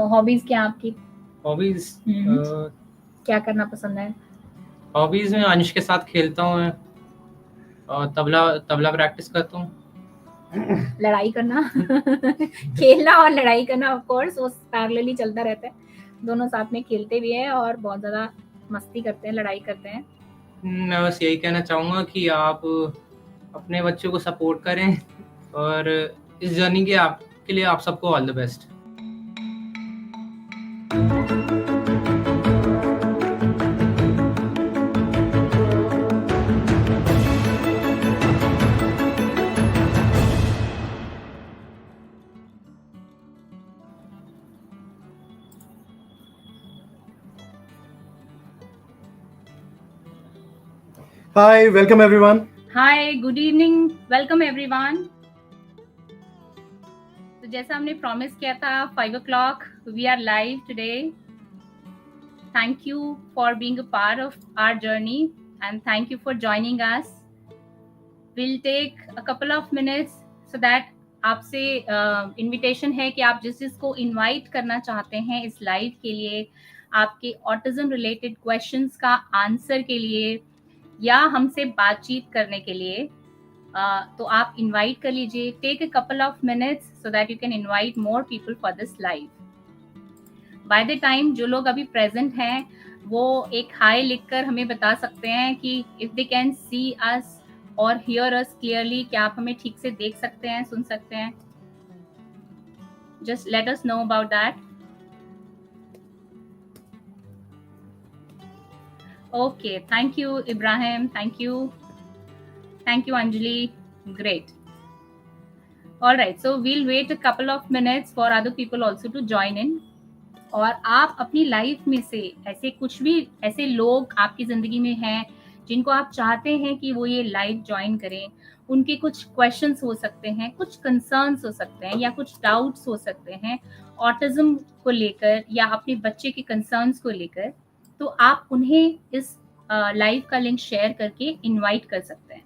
Hobbies क्या आपकी? Hobbies क्या करना पसंद है? हॉबीज में अंश के साथ खेलता हूँ मैं, और तबला तबला प्रैक्टिस करता हूँ। लड़ाई करना खेलना और लड़ाई करना ऑफ कोर्स वो पैरेलली चलता रहता है, दोनों साथ में खेलते भी हैं और बहुत ज्यादा मस्ती करते हैं, लड़ाई करते हैं। मैं बस यही कहना चाहूँगा कि आप अपने बच्चों को सपोर्ट करें, और इस जर्नी के लिए आप सबको all the best. Hi, welcome everyone. Hi, good evening, welcome everyone. तो जैसा हमने प्रॉमिस किया था 5 o'clock we are live today. Thank you for being a part of our journey and thank you for joining us. Will take a couple of minutes so that आपसे invitation है कि आप जिसको इनवाइट करना चाहते हैं इस लाइव के लिए, आपके ऑटिज्म रिलेटेड क्वेश्चंस का आंसर के लिए या हमसे बातचीत करने के लिए, तो आप इनवाइट कर लीजिए। Take a couple of minutes so that you can invite more people for this live. By the time जो लोग अभी प्रेजेंट हैं वो एक हाई लिखकर हमें बता सकते हैं कि इफ दे कैन सी अस और हियर अस क्लियरली, क्या आप हमें ठीक से देख सकते हैं, सुन सकते हैं? Just let us know about that. Okay, thank you, Ibrahim. Thank you. Thank you, Anjali. Great. All right, so we'll wait a couple of minutes for other people also to join in. और आप अपनी life में से ऐसे कुछ भी ऐसे लोग आपकी ज़िंदगी में हैं जिनको आप चाहते हैं कि वो ये लाइव ज्वाइन करें, उनके कुछ क्वेश्चंस हो सकते हैं, कुछ कंसर्न्स हो सकते हैं या कुछ डाउट्स हो सकते हैं ऑटिज्म को लेकर या अपने बच्चे के कंसर्न्स को लेकर, तो आप उन्हें इस लाइव का लिंक शेयर करके इनवाइट कर सकते हैं।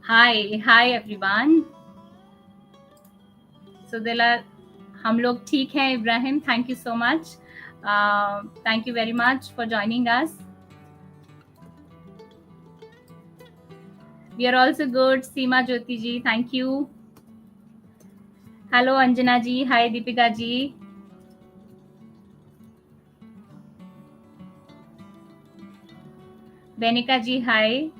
Hi everyone. सो हम लोग ठीक हैं Ibrahim, thank you so much, thank you very much for joining us. We are also good, Seema Jyoti ji, thank you. Hello Anjana ji, hi Deepika ji. Benika ji, hi.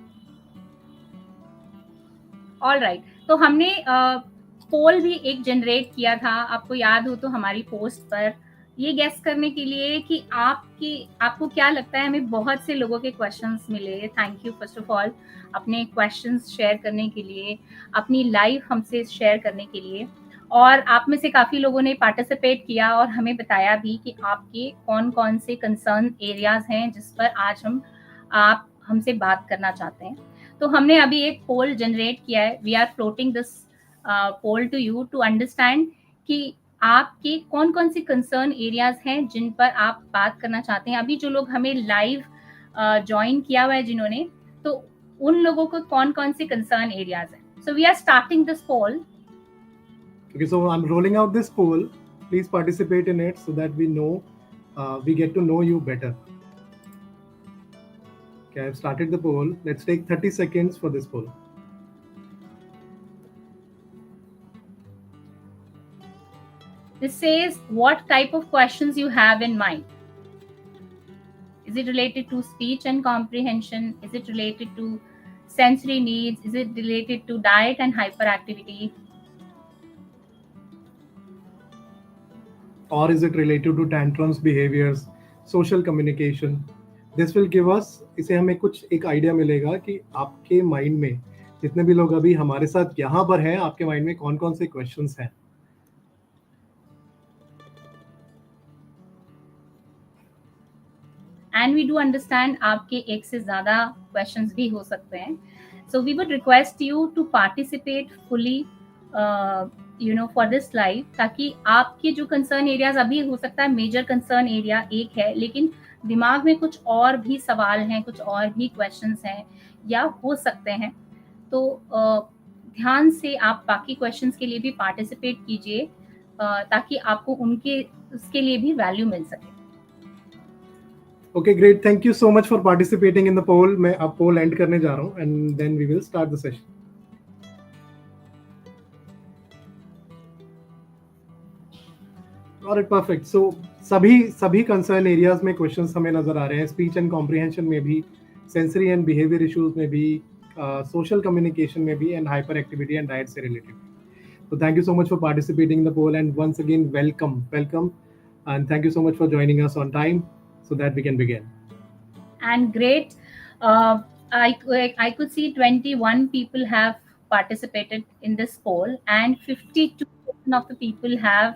All right, तो हमने पोल भी एक जनरेट किया था, आपको याद हो तो, हमारी पोस्ट पर, ये गेस करने के लिए कि आपको क्या लगता है। हमें बहुत से लोगों के क्वेश्चंस मिले, thank you first of all अपने क्वेश्चंस शेयर करने के लिए, अपनी लाइव हमसे शेयर करने के लिए। और आप में से काफ़ी लोगों ने पार्टिसिपेट किया और हमें बताया भी कि आपके कौन कौन से कंसर्न एरियाज हैं जिस पर आज आप हमसे बात करना चाहते हैं। तो हमने अभी एक पोल जनरेट किया है, we are floating this poll to you to understand कि आपके कौन कौन से कंसर्न एरियाज हैं जिन पर आप बात करना चाहते हैं। अभी जो लोग हमें लाइव ज्वाइन किया हुआ है जिन्होंने, तो उन लोगों को कौन कौन से कंसर्न एरियाज हैं। So we are starting this poll. Okay, so I'm rolling out this poll. Please participate in it so that we know, we get to know you better. Okay, I've started the poll. Let's take 30 seconds for this poll. This says what type of questions you have in mind. Is it related to speech and comprehension? Is it related to sensory needs? Is it related to diet and hyperactivity? Or is it related to tantrums, behaviors, social communication? This will give us, इसे हमें कुछ एक idea मिलेगा कि आपके mind में जितने भी लोग अभी हमारे साथ यहाँ पर हैं, आपके माइंड में कौन कौन से क्वेश्चंस हैं। एंड वी डू अंडरस्टैंड आपके एक से ज़्यादा क्वेश्चंस भी हो सकते हैं। So we would request you to participate fully for this live, ताकि आपके जो कंसर्न एरियाज, अभी हो सकता है मेजर कंसर्न एरिया एक है लेकिन दिमाग में कुछ और भी सवाल हैं, कुछ और भी क्वेश्चंस हैं या हो सकते हैं, तो ध्यान से आप बाकी क्वेश्चंस के लिए भी पार्टिसिपेट कीजिए, ताकि आपको उसके लिए भी वैल्यू मिल सके। Okay, great. Thank you so much for participating in the poll. मैं अब poll end करने जा रहा हूँ and then we will start the session. Alright, perfect. So सभी concern areas में questions हमें नजर आ रहे हैं. Speech and comprehension में भी, sensory and behavior issues में भी, social communication में भी, and hyperactivity and diet से related. So thank you so much for participating in the poll, and once again welcome, and thank you so much for joining us on time so that we can begin. And great. I could see 21 people have participated in this poll, and 52% of the people have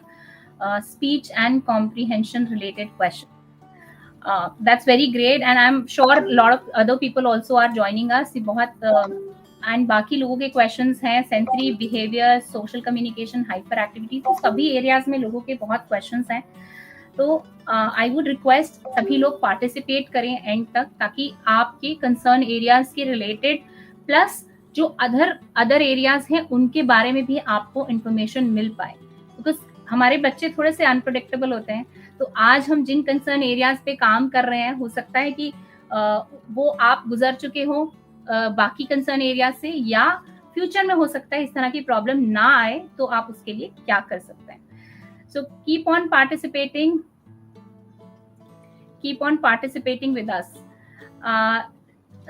speech and comprehension related questions. That's very great, and I'm sure a lot of other people also are joining us. ये बहुत and बाकी लोगों के questions हैं sensory behaviour, social communication, hyper activity, तो सभी areas में लोगों के बहुत क्वेश्चंस हैं। तो आई वुड रिक्वेस्ट सभी लोग पार्टिसिपेट करें एंड तक, ताकि आपके कंसर्न एरियाज के रिलेटेड प्लस जो अदर एरियाज हैं उनके बारे में भी आपको इंफॉर्मेशन मिल पाए, बिकॉज हमारे बच्चे थोड़े से अनप्रेडिक्टेबल होते हैं। तो आज हम जिन कंसर्न एरियाज पे काम कर रहे हैं, हो सकता है कि वो आप गुजर चुके हो बाकी कंसर्न एरिया से, या फ्यूचर में हो सकता है इस तरह की प्रॉब्लम ना आए, तो आप उसके लिए क्या कर सकते हैं। So keep on participating with us.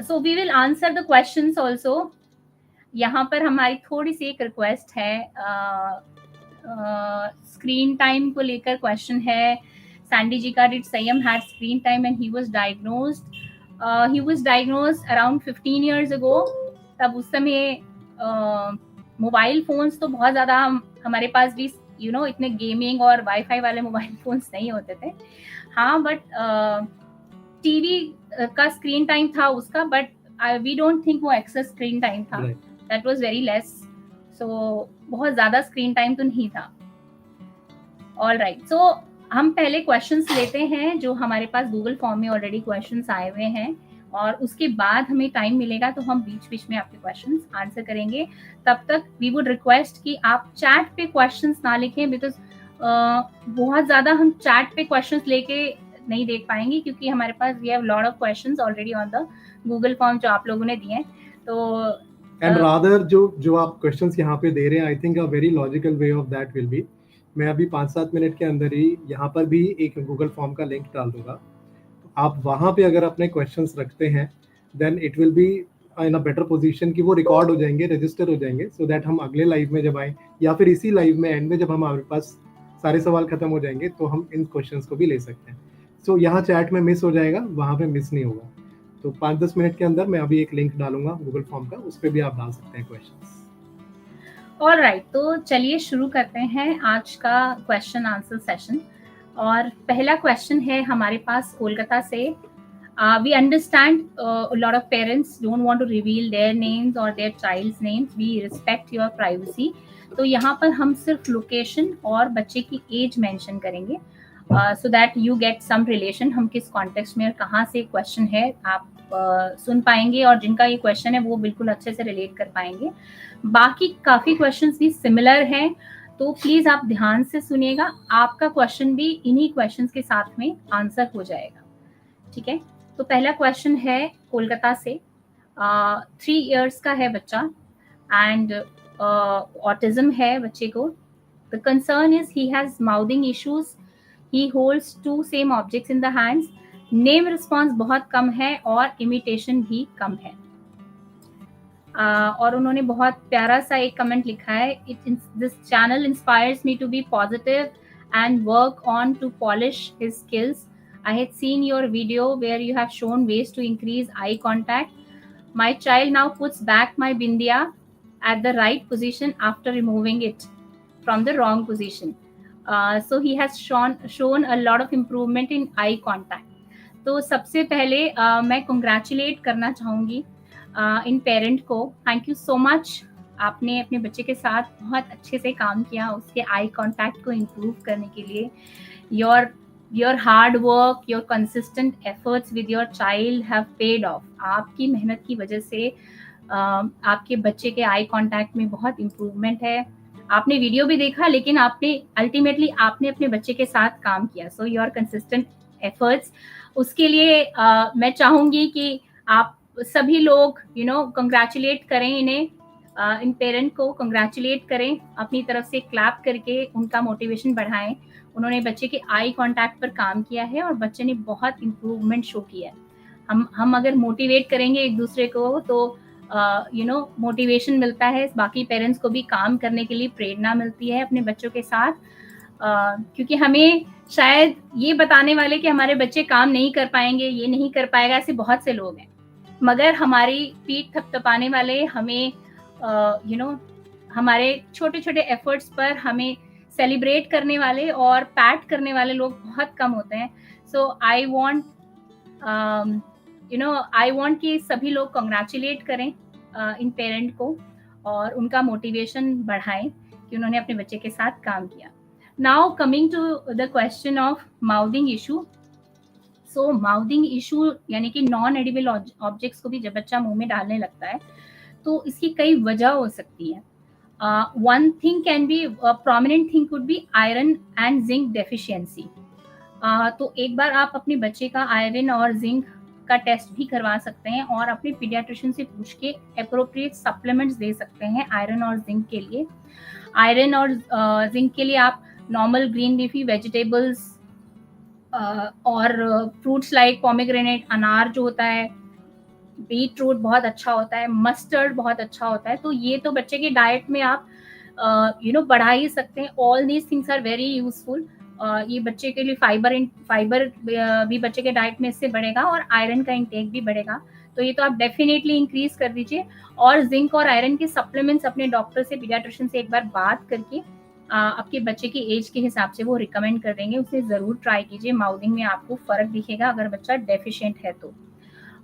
So we will answer the questions also. यहाँ पर हमारी थोड़ी सी एक रिक्वेस्ट है, स्क्रीन टाइम को लेकर क्वेश्चन है सैंडी जी का। डिड संयम had screen time and he was diagnosed around 15 years ago. तब उस समय मोबाइल फोन्स तो बहुत ज़्यादा हमारे पास भी इतने गेमिंग और वाईफाई वाले मोबाइल फोन्स नहीं होते थे। हाँ, बट टीवी का स्क्रीन टाइम था उसका, बट वी डोंट थिंक वो एक्सेस स्क्रीन टाइम था, दैट वाज वेरी लेस। सो बहुत ज़्यादा स्क्रीन टाइम तो नहीं था। ऑल राइट, सो हम पहले क्वेश्चंस लेते हैं जो हमारे पास गूगल फॉर्म में ऑलरेडी क्वेश्चंस आए हुए हैं, और उसके बाद हमें टाइम मिलेगा तो हम बीच बीच में आपके क्वेश्चंस आंसर करेंगे। तब तक वी वुड रिक्वेस्ट कि आप चैट पे क्वेश्चंस ना लिखें, बिकॉज बहुत ज़्यादा हम चैट पे क्वेश्चंस लेके नहीं देख पाएंगे, क्योंकि हमारे पास we have lot of questions already on the Google form जो आप लोगों ने दिए हैं। तो एंड रादर जो आप क्वेश्चंस यहाँ पे दे रहे हैं, I think a very logical way of that will be, मैं अभी 5-7 मिनट के अंदर ही यहाँ पर भी एक गूगल फॉर्म का लिंक डाल दूंगा। तो आप वहाँ पे अगर अपने क्वेश्चंस रखते हैं, then it will be in a better position कि वो रिकॉर्ड हो जाएंगे, रजिस्टर हो जाएंगे, सो दैट हम अगले लाइव में जब आए, या फिर इसी लाइव में एंड में जब हमारे पास सारे सवाल खत्म हो जाएंगे, तो हम इन क्वेश्चंस को भी ले सकते हैं। सो यहाँ चैट में मिस हो जाएगा, वहाँ पे मिस नहीं होगा। तो 5-10 मिनट के अंदर मैं अभी एक लिंक डालूंगा गूगल फॉर्म का, उस पर भी आप डाल सकते हैं क्वेश्चंस। ऑलराइट, तो चलिए शुरू करते हैं आज का क्वेश्चन आंसर सेशन। और पहला क्वेश्चन है हमारे पास कोलकाता से। We understand lot of parents don't want to reveal their names और their child's names, we respect your privacy. तो यहाँ पर हम सिर्फ लोकेशन और बच्चे की एज मेंशन करेंगे, so that you get some relation, हम किस कॉन्टेक्स्ट में और कहाँ से क्वेश्चन है आप सुन पाएंगे, और जिनका ये क्वेश्चन है वो बिल्कुल अच्छे से रिलेट कर पाएंगे। बाकी काफ़ी क्वेश्चंस भी सिमिलर हैं, तो प्लीज़ आप ध्यान से सुनिएगा, आपका क्वेश्चन भी इन्हीं क्वेश्चंस के साथ में आंसर हो जाएगा। ठीक है, तो पहला क्वेश्चन है कोलकाता से। 3 years का है बच्चा, एंड ऑटिज्म है बच्चे को। The concern is he has mouthing issues, he holds 2 same objects in the hands, name response बहुत कम है और इमिटेशन भी कम है। और उन्होंने बहुत प्यारा सा एक कमेंट लिखा है, this channel inspires me to be positive and work on to polish his skills. I had seen your video where you have shown ways to increase eye contact. My child now puts back my bindiya at the right position after removing it from the wrong position. So he has shown a lot of improvement in eye contact. तो सबसे पहले मैं congratulate करना चाहूँगी इन parent को। Thank you so much, आपने अपने बच्चे के साथ बहुत अच्छे से काम किया उसके आई कांटेक्ट को इम्प्रूव करने के लिए। Your hard work, your consistent efforts with your child have paid of. आपकी मेहनत की वजह से आपके बच्चे के आई कांटेक्ट में बहुत इम्प्रूवमेंट है। आपने वीडियो भी देखा, लेकिन आपने अल्टीमेटली आपने अपने बच्चे के साथ काम किया। सो योर कंसिस्टेंट एफर्ट्स, उसके लिए मैं चाहूंगी कि आप सभी लोग कंग्रेचुलेट करें इन्हें, इन पेरेंट को कंग्रेचुलेट करें, अपनी तरफ से क्लैप करके उनका मोटिवेशन बढ़ाएं। उन्होंने बच्चे के आई कांटेक्ट पर काम किया है और बच्चे ने बहुत इम्प्रूवमेंट शो किया है। हम अगर मोटिवेट करेंगे एक दूसरे को तो मोटिवेशन मिलता है, बाकी पेरेंट्स को भी काम करने के लिए प्रेरणा मिलती है अपने बच्चों के साथ। क्योंकि हमें शायद ये बताने वाले कि हमारे बच्चे काम नहीं कर पाएंगे, ये नहीं कर पाएगा, ऐसे बहुत से लोग हैं, मगर हमारी पीठ थपथपाने वाले, हमें हमारे छोटे छोटे एफर्ट्स पर हमें सेलिब्रेट करने वाले और पैट करने वाले लोग बहुत कम होते हैं। सो आई वांट कि सभी लोग कंग्रेचुलेट करें इन पेरेंट को और उनका मोटिवेशन बढ़ाएं कि उन्होंने अपने बच्चे के साथ काम किया। Now coming to the question of mouthing issue. So mouthing issue यानी कि नॉन एडिबल ऑब्जेक्ट्स को भी जब बच्चा मुंह में डालने लगता है तो इसकी कई वजह हो सकती है। One thing can be, prominent thing could be iron and zinc deficiency. तो एक बार आप अपने बच्चे का आयरन और जिंक का टेस्ट भी करवा सकते हैं और अपने पीडियाट्रिशियन से पूछ के अप्रोप्रिएट सप्लीमेंट्स दे सकते हैं आयरन और जिंक के लिए। आयरन और जिंक के लिए आप नॉर्मल ग्रीन लीफी वेजिटेबल्स और फ्रूट्स लाइक पोमेग्रेनेट, अनार जो होता है, बीट रूट बहुत अच्छा होता है, मस्टर्ड बहुत अच्छा होता है। तो ये तो बच्चे की डाइट में आप बढ़ा ही सकते हैं। All these things are very useful. ये बच्चे के लिए फाइबर भी बच्चे के डाइट में इससे बढ़ेगा और आयरन का इंटेक भी बढ़ेगा। तो ये तो आप डेफिनेटली इंक्रीज कर दीजिए। और जिंक और आयरन के सप्लीमेंट्स अपने डॉक्टर से, पीडियाट्रिशियन से एक बार बात करके आपके बच्चे की एज के हिसाब से वो रिकमेंड कर देंगे, उसे जरूर ट्राई कीजिए। माउथिंग में आपको फर्क दिखेगा अगर बच्चा डेफिशिएंट है तो।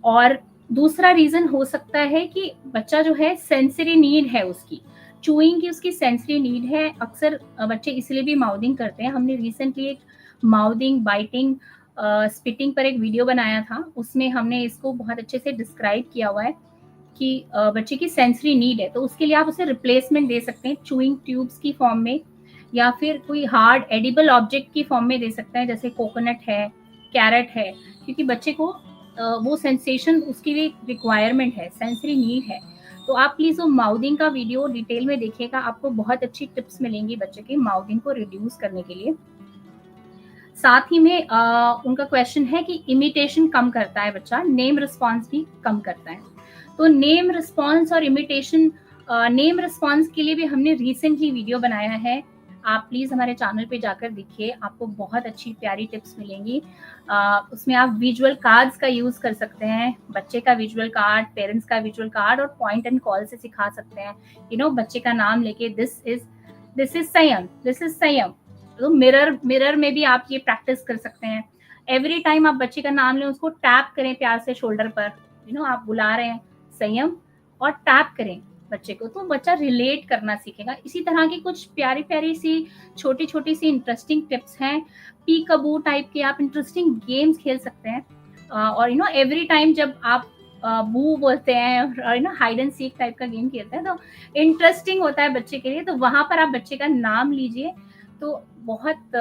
और दूसरा रीजन हो सकता है कि बच्चा जो है सेंसरी नीड है, उसकी चूइंग की उसकी सेंसरी नीड है। अक्सर बच्चे इसलिए भी माउथिंग करते हैं। हमने रिसेंटली एक माउथिंग, बाइटिंग, स्पिटिंग पर एक वीडियो बनाया था, उसमें हमने इसको बहुत अच्छे से डिस्क्राइब किया हुआ है कि बच्चे की सेंसरी नीड है। तो उसके लिए आप उसे रिप्लेसमेंट दे सकते हैं चूइंग ट्यूब्स की फॉर्म में या फिर कोई हार्ड एडिबल ऑब्जेक्ट की फॉर्म में दे सकते हैं, जैसे कोकोनट है, कैरेट है, क्योंकि बच्चे को वो सेंसेशन उसकी भी रिक्वायरमेंट है, सेंसरी नीड है। तो आप प्लीज वो माउथिंग का वीडियो डिटेल में देखिएगा, आपको बहुत अच्छी टिप्स मिलेंगी बच्चे के माउथिंग को रिड्यूस करने के लिए। साथ ही में उनका क्वेश्चन है कि इमिटेशन कम करता है बच्चा, नेम रिस्पॉन्स भी कम करता है। तो नेम रिस्पॉन्स और इमिटेशन, नेम रिस्पॉन्स के लिए भी हमने रिसेंटली वीडियो बनाया है, आप प्लीज हमारे चैनल पे जाकर देखिए, आपको बहुत अच्छी प्यारी टिप्स मिलेंगी। उसमें आप विजुअल कार्ड्स का यूज कर सकते हैं, बच्चे का विजुअल कार्ड, पेरेंट्स का विजुअल कार्ड, और पॉइंट एंड कॉल से सिखा सकते हैं। बच्चे का नाम लेके दिस इज संयम, दिस इज संयम। तो मिरर में भी आप ये प्रैक्टिस कर सकते हैं। एवरी टाइम आप बच्चे का नाम लें, उसको टैप करें प्यार से शोल्डर पर, आप बुला रहे हैं संयम, और टैप करें बच्चे को, तो बच्चा रिलेट करना सीखेगा। इसी तरह की कुछ प्यारी प्यारी सी छोटी छोटी सी इंटरेस्टिंग टिप्स हैं। पी कबू टाइप के आप इंटरेस्टिंग गेम्स खेल सकते हैं। और एवरी टाइम जब आप बू बोलते हैं और हाइड एंड सीक टाइप का गेम खेलते हैं तो इंटरेस्टिंग होता है बच्चे के लिए। तो वहां पर आप बच्चे का नाम लीजिए, तो बहुत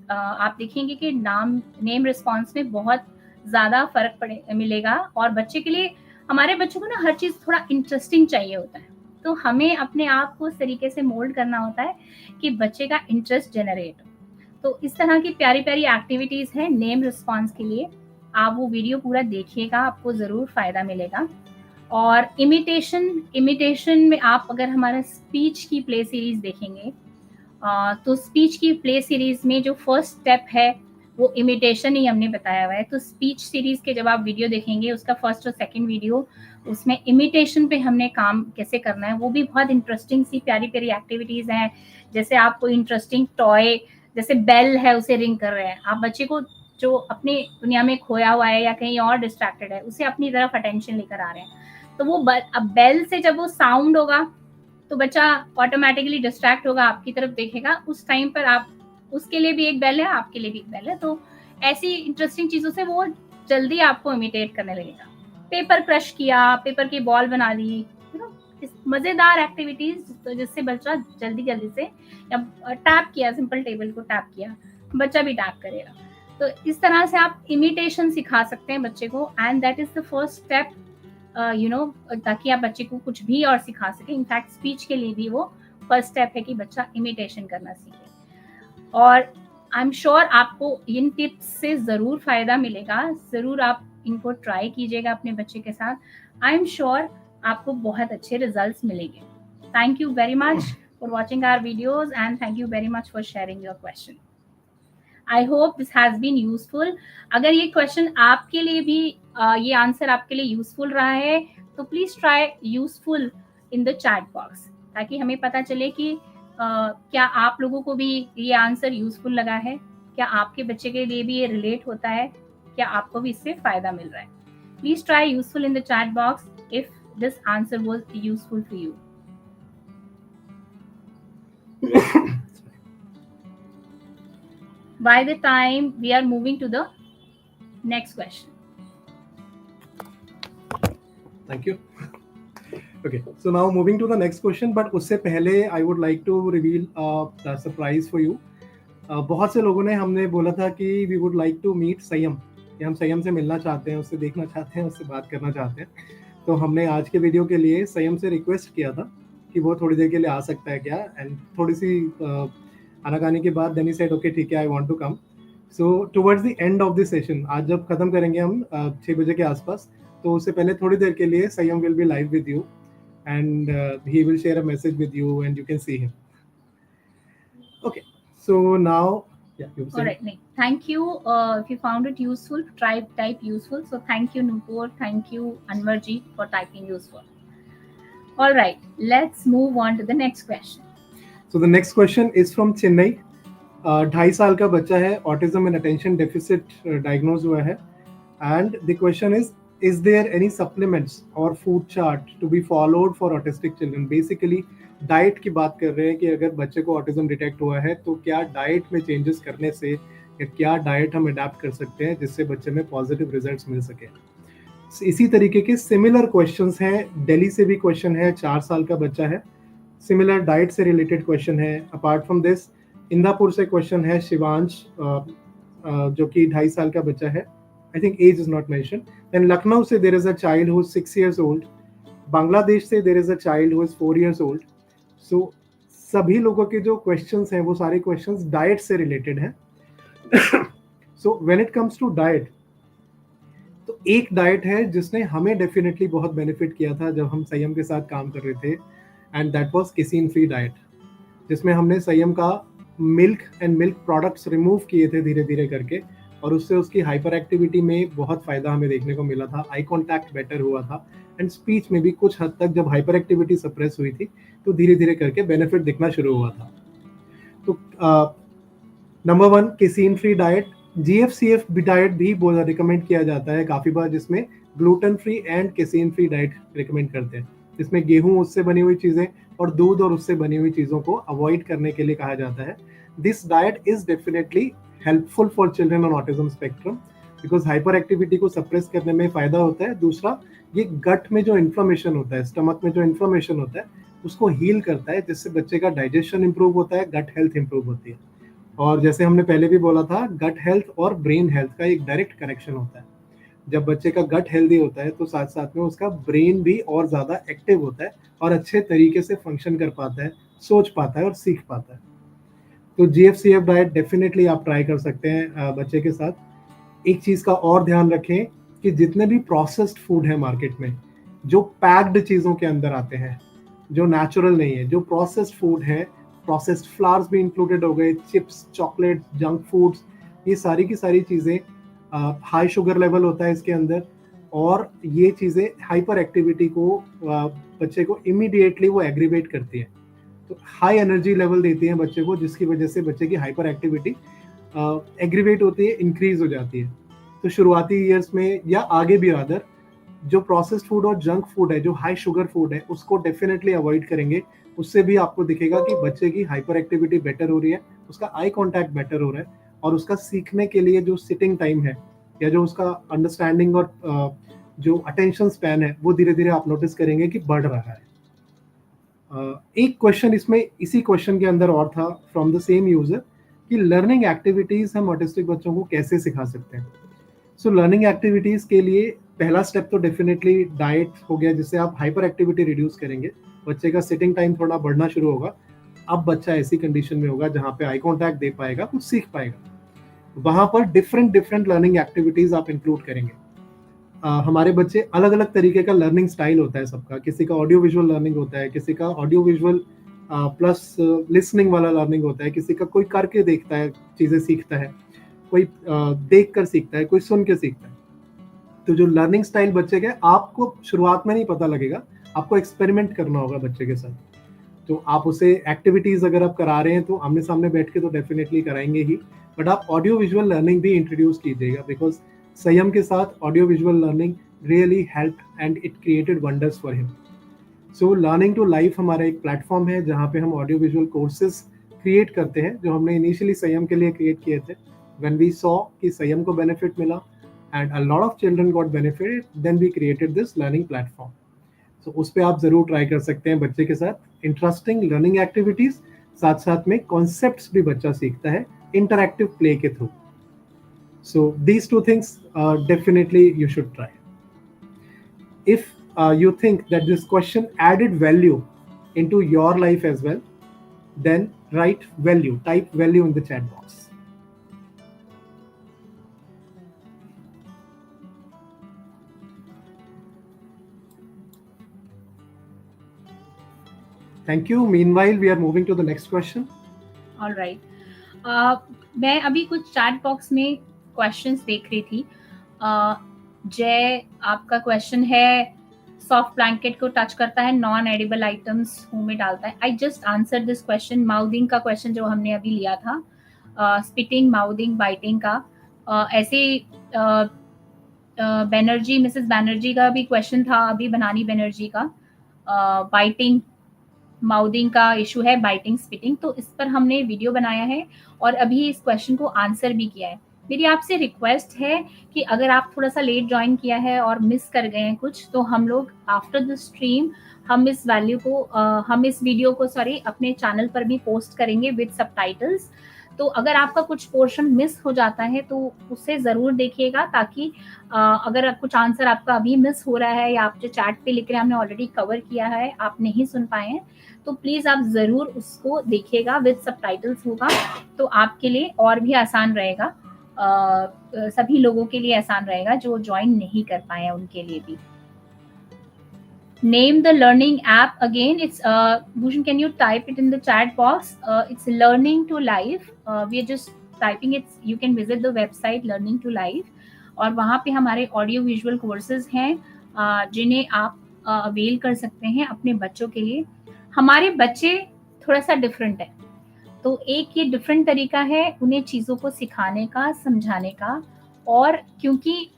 आप देखेंगे कि नेम रिस्पॉन्स में बहुत ज्यादा फर्क मिलेगा। और बच्चे के लिए, हमारे बच्चों को ना हर चीज थोड़ा इंटरेस्टिंग चाहिए होता है, तो हमें अपने आप को उस तरीके से मोल्ड करना होता है कि बच्चे का इंटरेस्ट जनरेट हो। तो इस तरह की प्यारी प्यारी एक्टिविटीज हैं नेम रिस्पॉन्स के लिए। आप वो वीडियो पूरा देखिएगा, आपको जरूर फायदा मिलेगा। और इमिटेशन में आप अगर हमारा स्पीच की प्ले सीरीज देखेंगे, तो स्पीच की प्ले सीरीज में जो फर्स्ट स्टेप है वो इमिटेशन ही हमने बताया हुआ है। तो स्पीच सीरीज के जब आप वीडियो देखेंगे, उसका फर्स्ट और सेकंड वीडियो, उसमें इमिटेशन पे हमने काम कैसे करना है, वो भी बहुत इंटरेस्टिंग सी प्यारी प्यारी एक्टिविटीज हैं। जैसे आपको इंटरेस्टिंग टॉय, जैसे बेल है, उसे रिंग कर रहे हैं आप, बच्चे को जो अपनी दुनिया में खोया हुआ है या कहीं और डिस्ट्रैक्टेड है, उसे अपनी तरफ अटेंशन लेकर आ रहे हैं। तो वो बेल से जब वो साउंड होगा तो बच्चा ऑटोमेटिकली डिस्ट्रैक्ट होगा, आपकी तरफ देखेगा। उस टाइम पर आप, उसके लिए भी एक बेल है, आपके लिए भी एक बेल है। तो ऐसी इंटरेस्टिंग चीजों से वो जल्दी आपको इमिटेट करने लगेगा। पेपर क्रश किया, पेपर की बॉल बना दी, मजेदार एक्टिविटीज तो जिससे बच्चा जल्दी से, या टैप किया, सिंपल टेबल को टैप किया, बच्चा भी टैप करेगा। तो इस तरह से आप इमिटेशन सिखा सकते हैं बच्चे को, and that is the first step, ताकि आप बच्चे को कुछ भी और सिखा सके। इनफैक्ट स्पीच के लिए भी वो फर्स्ट स्टेप है कि बच्चा इमिटेशन करना सीखे। और आई एम श्योर आपको इन टिप्स से जरूर फायदा मिलेगा, जरूर आप इनको ट्राई कीजिएगा अपने बच्चे के साथ। आई एम श्योर आपको बहुत अच्छे रिजल्ट्स मिलेंगे। Thank you very much for watching our videos, and thank you very much for sharing your question. I hope this has been useful. अगर ये क्वेश्चन आपके लिए भी ये आंसर आपके लिए यूजफुल रहा है तो please try useful in the chat box, ताकि हमें पता चले कि क्या आप लोगों को भी ये आंसर यूजफुल लगा है, क्या आपके बच्चे के लिए भी ये रिलेट होता है, क्या आपको भी इससे फायदा मिल रहा है। Please try useful in the chat box if this answer was useful for you. By the time we are moving to the next question. Thank you. Okay, so now moving to the next question, but उससे पहले I would like to reveal a surprise for you. बहुत से लोगों ने हमने बोला था कि we would like to meet संयम, कि हम संयम से मिलना चाहते हैं, उससे देखना चाहते हैं, उससे बात करना चाहते हैं। तो हमने आज के वीडियो के लिए संयम से रिक्वेस्ट किया था कि वो थोड़ी देर के लिए आ सकता है क्या, एंड थोड़ी सी आनाकानी के बाद देन ही सेड ओके ठीक है, I want to come. So towards the end of the session, आज जब खत्म करेंगे हम 6 बजे के आसपास, तो उससे पहले थोड़ी देर के लिए संयम will be live with you, and he will share a message with you and you can see him. Okay, so now all right, thank you. If you found it useful, type useful. So thank you Nupur, thank you Anwarji for typing useful. All right, let's move on to the next question. So the next question is from Chennai. 2.5 साल का बच्चा है, autism and attention deficit diagnose हुआ है, and the question is there any supplements or food chart to be followed for autistic children? Basically diet की बात कर रहे हैं कि अगर बच्चे को ऑटिज्म डिटेक्ट हुआ है तो क्या डाइट में चेंजेस करने से, या क्या डाइट हम अडेप्ट कर सकते हैं जिससे बच्चे में पॉजिटिव रिजल्ट्स मिल सके। इसी तरीके के सिमिलर क्वेश्चंस हैं, दिल्ली से भी क्वेश्चन है, 4 साल का बच्चा है, सिमिलर डाइट से रिलेटेड क्वेश्चन है। अपार्ट फ्रॉम दिस इंदापुर से क्वेश्चन है शिवांश, जो कि 2.5 साल का बच्चा है, I think age is not mention. Then Lucknow से there is a child who is 6 years old, Bangladesh से there is a child who is 4 years old। So सभी लोगों के जो क्वेश्चंस हैं वो सारे क्वेश्चंस डाइट से रिलेटेड हैं। So when it comes to diet, तो एक डाइट है जिसने हमें डेफिनेटली बहुत बेनिफिट किया था जब हम संयम के साथ काम कर रहे थे, and that was casein free diet, जिसमें हमने संयम का milk and milk products remove किए थे धीरे धीरे करके, और उससे उसकी हाइपर एक्टिविटी में बहुत फ़ायदा हमें देखने को मिला था, आई कॉन्टैक्ट बेटर हुआ था, एंड स्पीच में भी कुछ हद तक जब हाइपर एक्टिविटी सप्रेस हुई थी तो धीरे धीरे करके बेनिफिट दिखना शुरू हुआ था। तो number 1 casein free diet, GFCF diet भी बहुत रिकमेंड किया जाता है काफ़ी बार, जिसमें gluten free and casein free diet recommend करते हैं, जिसमें गेहूं उससे बनी हुई चीज़ें और दूध और उससे बनी हुई चीज़ों को अवॉइड करने के लिए कहा जाता है। This diet is definitely helpful for children on autism spectrum, because hyper activity को सप्रेस करने में फ़ायदा होता है। दूसरा, ये गट में जो इन्फ्लेमेशन होता है, स्टमक में जो इन्फ्लेमेशन होता है, उसको हील करता है, जिससे बच्चे का डाइजेशन इंप्रूव होता है, गट हेल्थ इंप्रूव होती है। और जैसे हमने पहले भी बोला था, गट हेल्थ और ब्रेन हेल्थ का एक डायरेक्ट कनेक्शन होता है। जब बच्चे का गट हेल्दी होता है तो साथ साथ में उसका ब्रेन भी और ज़्यादा एक्टिव होता है और अच्छे तरीके से फंक्शन कर पाता है, सोच पाता है और सीख पाता है। तो GFCF डाइट डेफिनेटली आप ट्राई कर सकते हैं बच्चे के साथ। एक चीज़ का और ध्यान रखें कि जितने भी प्रोसेस्ड फूड है मार्केट में, जो पैक्ड चीज़ों के अंदर आते हैं, जो नेचुरल नहीं है, जो प्रोसेस्ड फूड है, प्रोसेस्ड फ्लावर्स भी इंक्लूडेड हो गए, चिप्स, चॉकलेट, जंक फूड्स, ये सारी की सारी चीज़ें, हाई शुगर लेवल होता है इसके अंदर, और ये चीज़ें हाइपर एक्टिविटी को बच्चे को इमीडिएटली वो एग्रीवेट करती है, तो हाई एनर्जी लेवल देती है बच्चे को, जिसकी वजह से बच्चे की हाइपर एक्टिविटी एग्रीवेट होती है, इंक्रीज हो जाती है। तो शुरुआती ईयर्स में या आगे भी रादर, जो प्रोसेस्ड फूड और जंक फूड है, जो हाई शुगर फूड है, उसको डेफिनेटली अवॉइड करेंगे। उससे भी आपको दिखेगा कि बच्चे की हाइपर एक्टिविटी बेटर हो रही है, उसका आई कॉन्टैक्ट बेटर हो रहा है, और उसका सीखने के लिए जो सिटिंग टाइम है या जो उसका अंडरस्टैंडिंग और जो अटेंशन स्पैन है, वो धीरे धीरे आप नोटिस करेंगे कि बढ़ रहा है। एक क्वेश्चन इसमें इसी क्वेश्चन के अंदर और था फ्रॉम द सेम यूजर कि लर्निंग एक्टिविटीज हम ऑटिस्टिक बच्चों को कैसे सिखा सकते हैं. सो लर्निंग एक्टिविटीज के लिए पहला स्टेप तो डेफिनेटली डाइट हो गया, जिससे आप हाइपर एक्टिविटी रिड्यूस करेंगे. बच्चे का सिटिंग टाइम थोड़ा बढ़ना शुरू होगा. अब बच्चा ऐसी कंडीशन में होगा जहाँ पे आई कॉन्टैक्ट दे पाएगा, कुछ सीख पाएगा. वहां पर डिफरेंट लर्निंग एक्टिविटीज आप इंक्लूड करेंगे. हमारे बच्चे अलग अलग तरीके का लर्निंग स्टाइल होता है सबका. किसी का ऑडियो विजुअल लर्निंग होता है, किसी का ऑडियो विजुअल प्लस लिसनिंग वाला लर्निंग होता है, किसी का कोई करके देखता है चीजें सीखता है, कोई देख कर सीखता है, कोई सुन के सीखता है. तो जो लर्निंग स्टाइल बच्चे के आपको शुरुआत में नहीं पता लगेगा, आपको एक्सपेरिमेंट करना होगा बच्चे के साथ. तो आप उसे एक्टिविटीज अगर आप करा रहे हैं तो आमने सामने बैठ के तो डेफिनेटली कराएंगे ही, बट आप ऑडियो विजुअल लर्निंग भी इंट्रोड्यूस कीजिएगा, बिकॉज संयम के साथ audio visual learning really help and it created wonders for him. So learning to life हमारा एक प्लेटफॉर्म है जहाँ पे हम ऑडियो विजुअल कोर्सेज क्रिएट करते हैं, जो हमने इनिशियली संयम के लिए क्रिएट किए थे. व्हेन वी सॉ कि संयम को बेनिफिट मिला and a lot of children got benefited, then we created this learning platform. तो उस पर आप जरूर ट्राई कर सकते हैं बच्चे के साथ इंटरेस्टिंग लर्निंग एक्टिविटीज, साथ साथ में कॉन्सेप्ट्स भी बच्चा सीखता है इंटरैक्टिव प्ले के through. So these two things definitely you should try. If you think that this question added value into your life as well, then write value, type value in the chat box. Thank you. Meanwhile, we are moving to the next question. All right. मैं अभी कुछ chat box में questions देख रही थी. जय, आपका question है सॉफ्ट ब्लैंकेट को टच करता है, नॉन एडिबल आइटम्स मुंह में डालता है. I just answer this question. Mouthing का क्वेश्चन जो हमने अभी लिया था, स्पिटिंग, माउथिंग, बाइटिंग का, ऐसे बैनर्जी, मिसेस बैनर्जी का भी क्वेश्चन था अभी, बनानी बैनर्जी का, बाइटिंग, माउथिंग का इशू है, बाइटिंग, स्पिटिंग. तो इस पर हमने वीडियो बनाया है और अभी इस क्वेश्चन को आंसर भी किया है. मेरी आपसे रिक्वेस्ट है कि अगर आप थोड़ा सा लेट ज्वाइन किया है और मिस कर गए हैं कुछ, तो हम लोग आफ्टर द स्ट्रीम हम इस वीडियो को अपने चैनल पर भी पोस्ट करेंगे विद सबटाइटल्स. तो अगर आपका कुछ पोर्शन मिस हो जाता है तो उसे ज़रूर देखिएगा, ताकि अगर कुछ आंसर आपका अभी मिस हो रहा है या आप जो चैट पे लिख रहे हैं हमने ऑलरेडी कवर किया है, आप नहीं सुन पाए हैं, तो प्लीज़ आप ज़रूर उसको देखिएगा, विद सबटाइटल्स होगा तो आपके लिए और भी आसान रहेगा. सभी लोगों के लिए आसान रहेगा जो ज्वाइन नहीं कर पाए हैं उनके लिए भी. Name the learning app again. It's Bhushan, can you type it in the chat box? It's Learning to Life. We are just typing it. You can visit the website Learning to Life. और वहाँ पे हमारे audio visual courses हैं जिन्हें आप avail कर सकते हैं अपने बच्चों के लिए. हमारे बच्चे थोड़ा सा डिफरेंट है, तो एक ये डिफरेंट तरीका है उन्हें चीज़ों को सिखाने का, समझाने का. और क्योंकि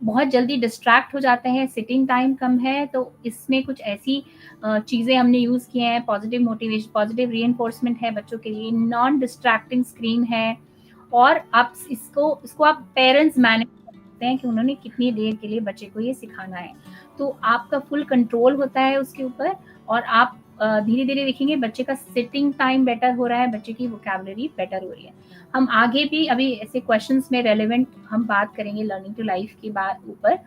बहुत जल्दी डिस्ट्रैक्ट हो जाते हैं, सिटिंग टाइम कम है, तो इसमें कुछ ऐसी चीज़ें हमने यूज़ किए हैं. पॉजिटिव मोटिवेशन, पॉजिटिव रीइंफोर्समेंट है बच्चों के लिए, नॉन डिस्ट्रैक्टिंग स्क्रीन है, और आप इसको आप पेरेंट्स मैनेज कर सकते हैं कि उन्होंने कितनी देर के लिए बच्चे को ये सिखाना है. तो आपका फुल कंट्रोल होता है उसके ऊपर, और आप धीरे धीरे देखेंगे बच्चे का सिटिंग टाइम बेटर हो रहा है, बच्चे की वोकैबुलरी बेटर हो रही है. हम आगे भी अभी ऐसे क्वेश्चंस में रेलेवेंट हम बात करेंगे लर्निंग टू लाइफ की बात ऊपर,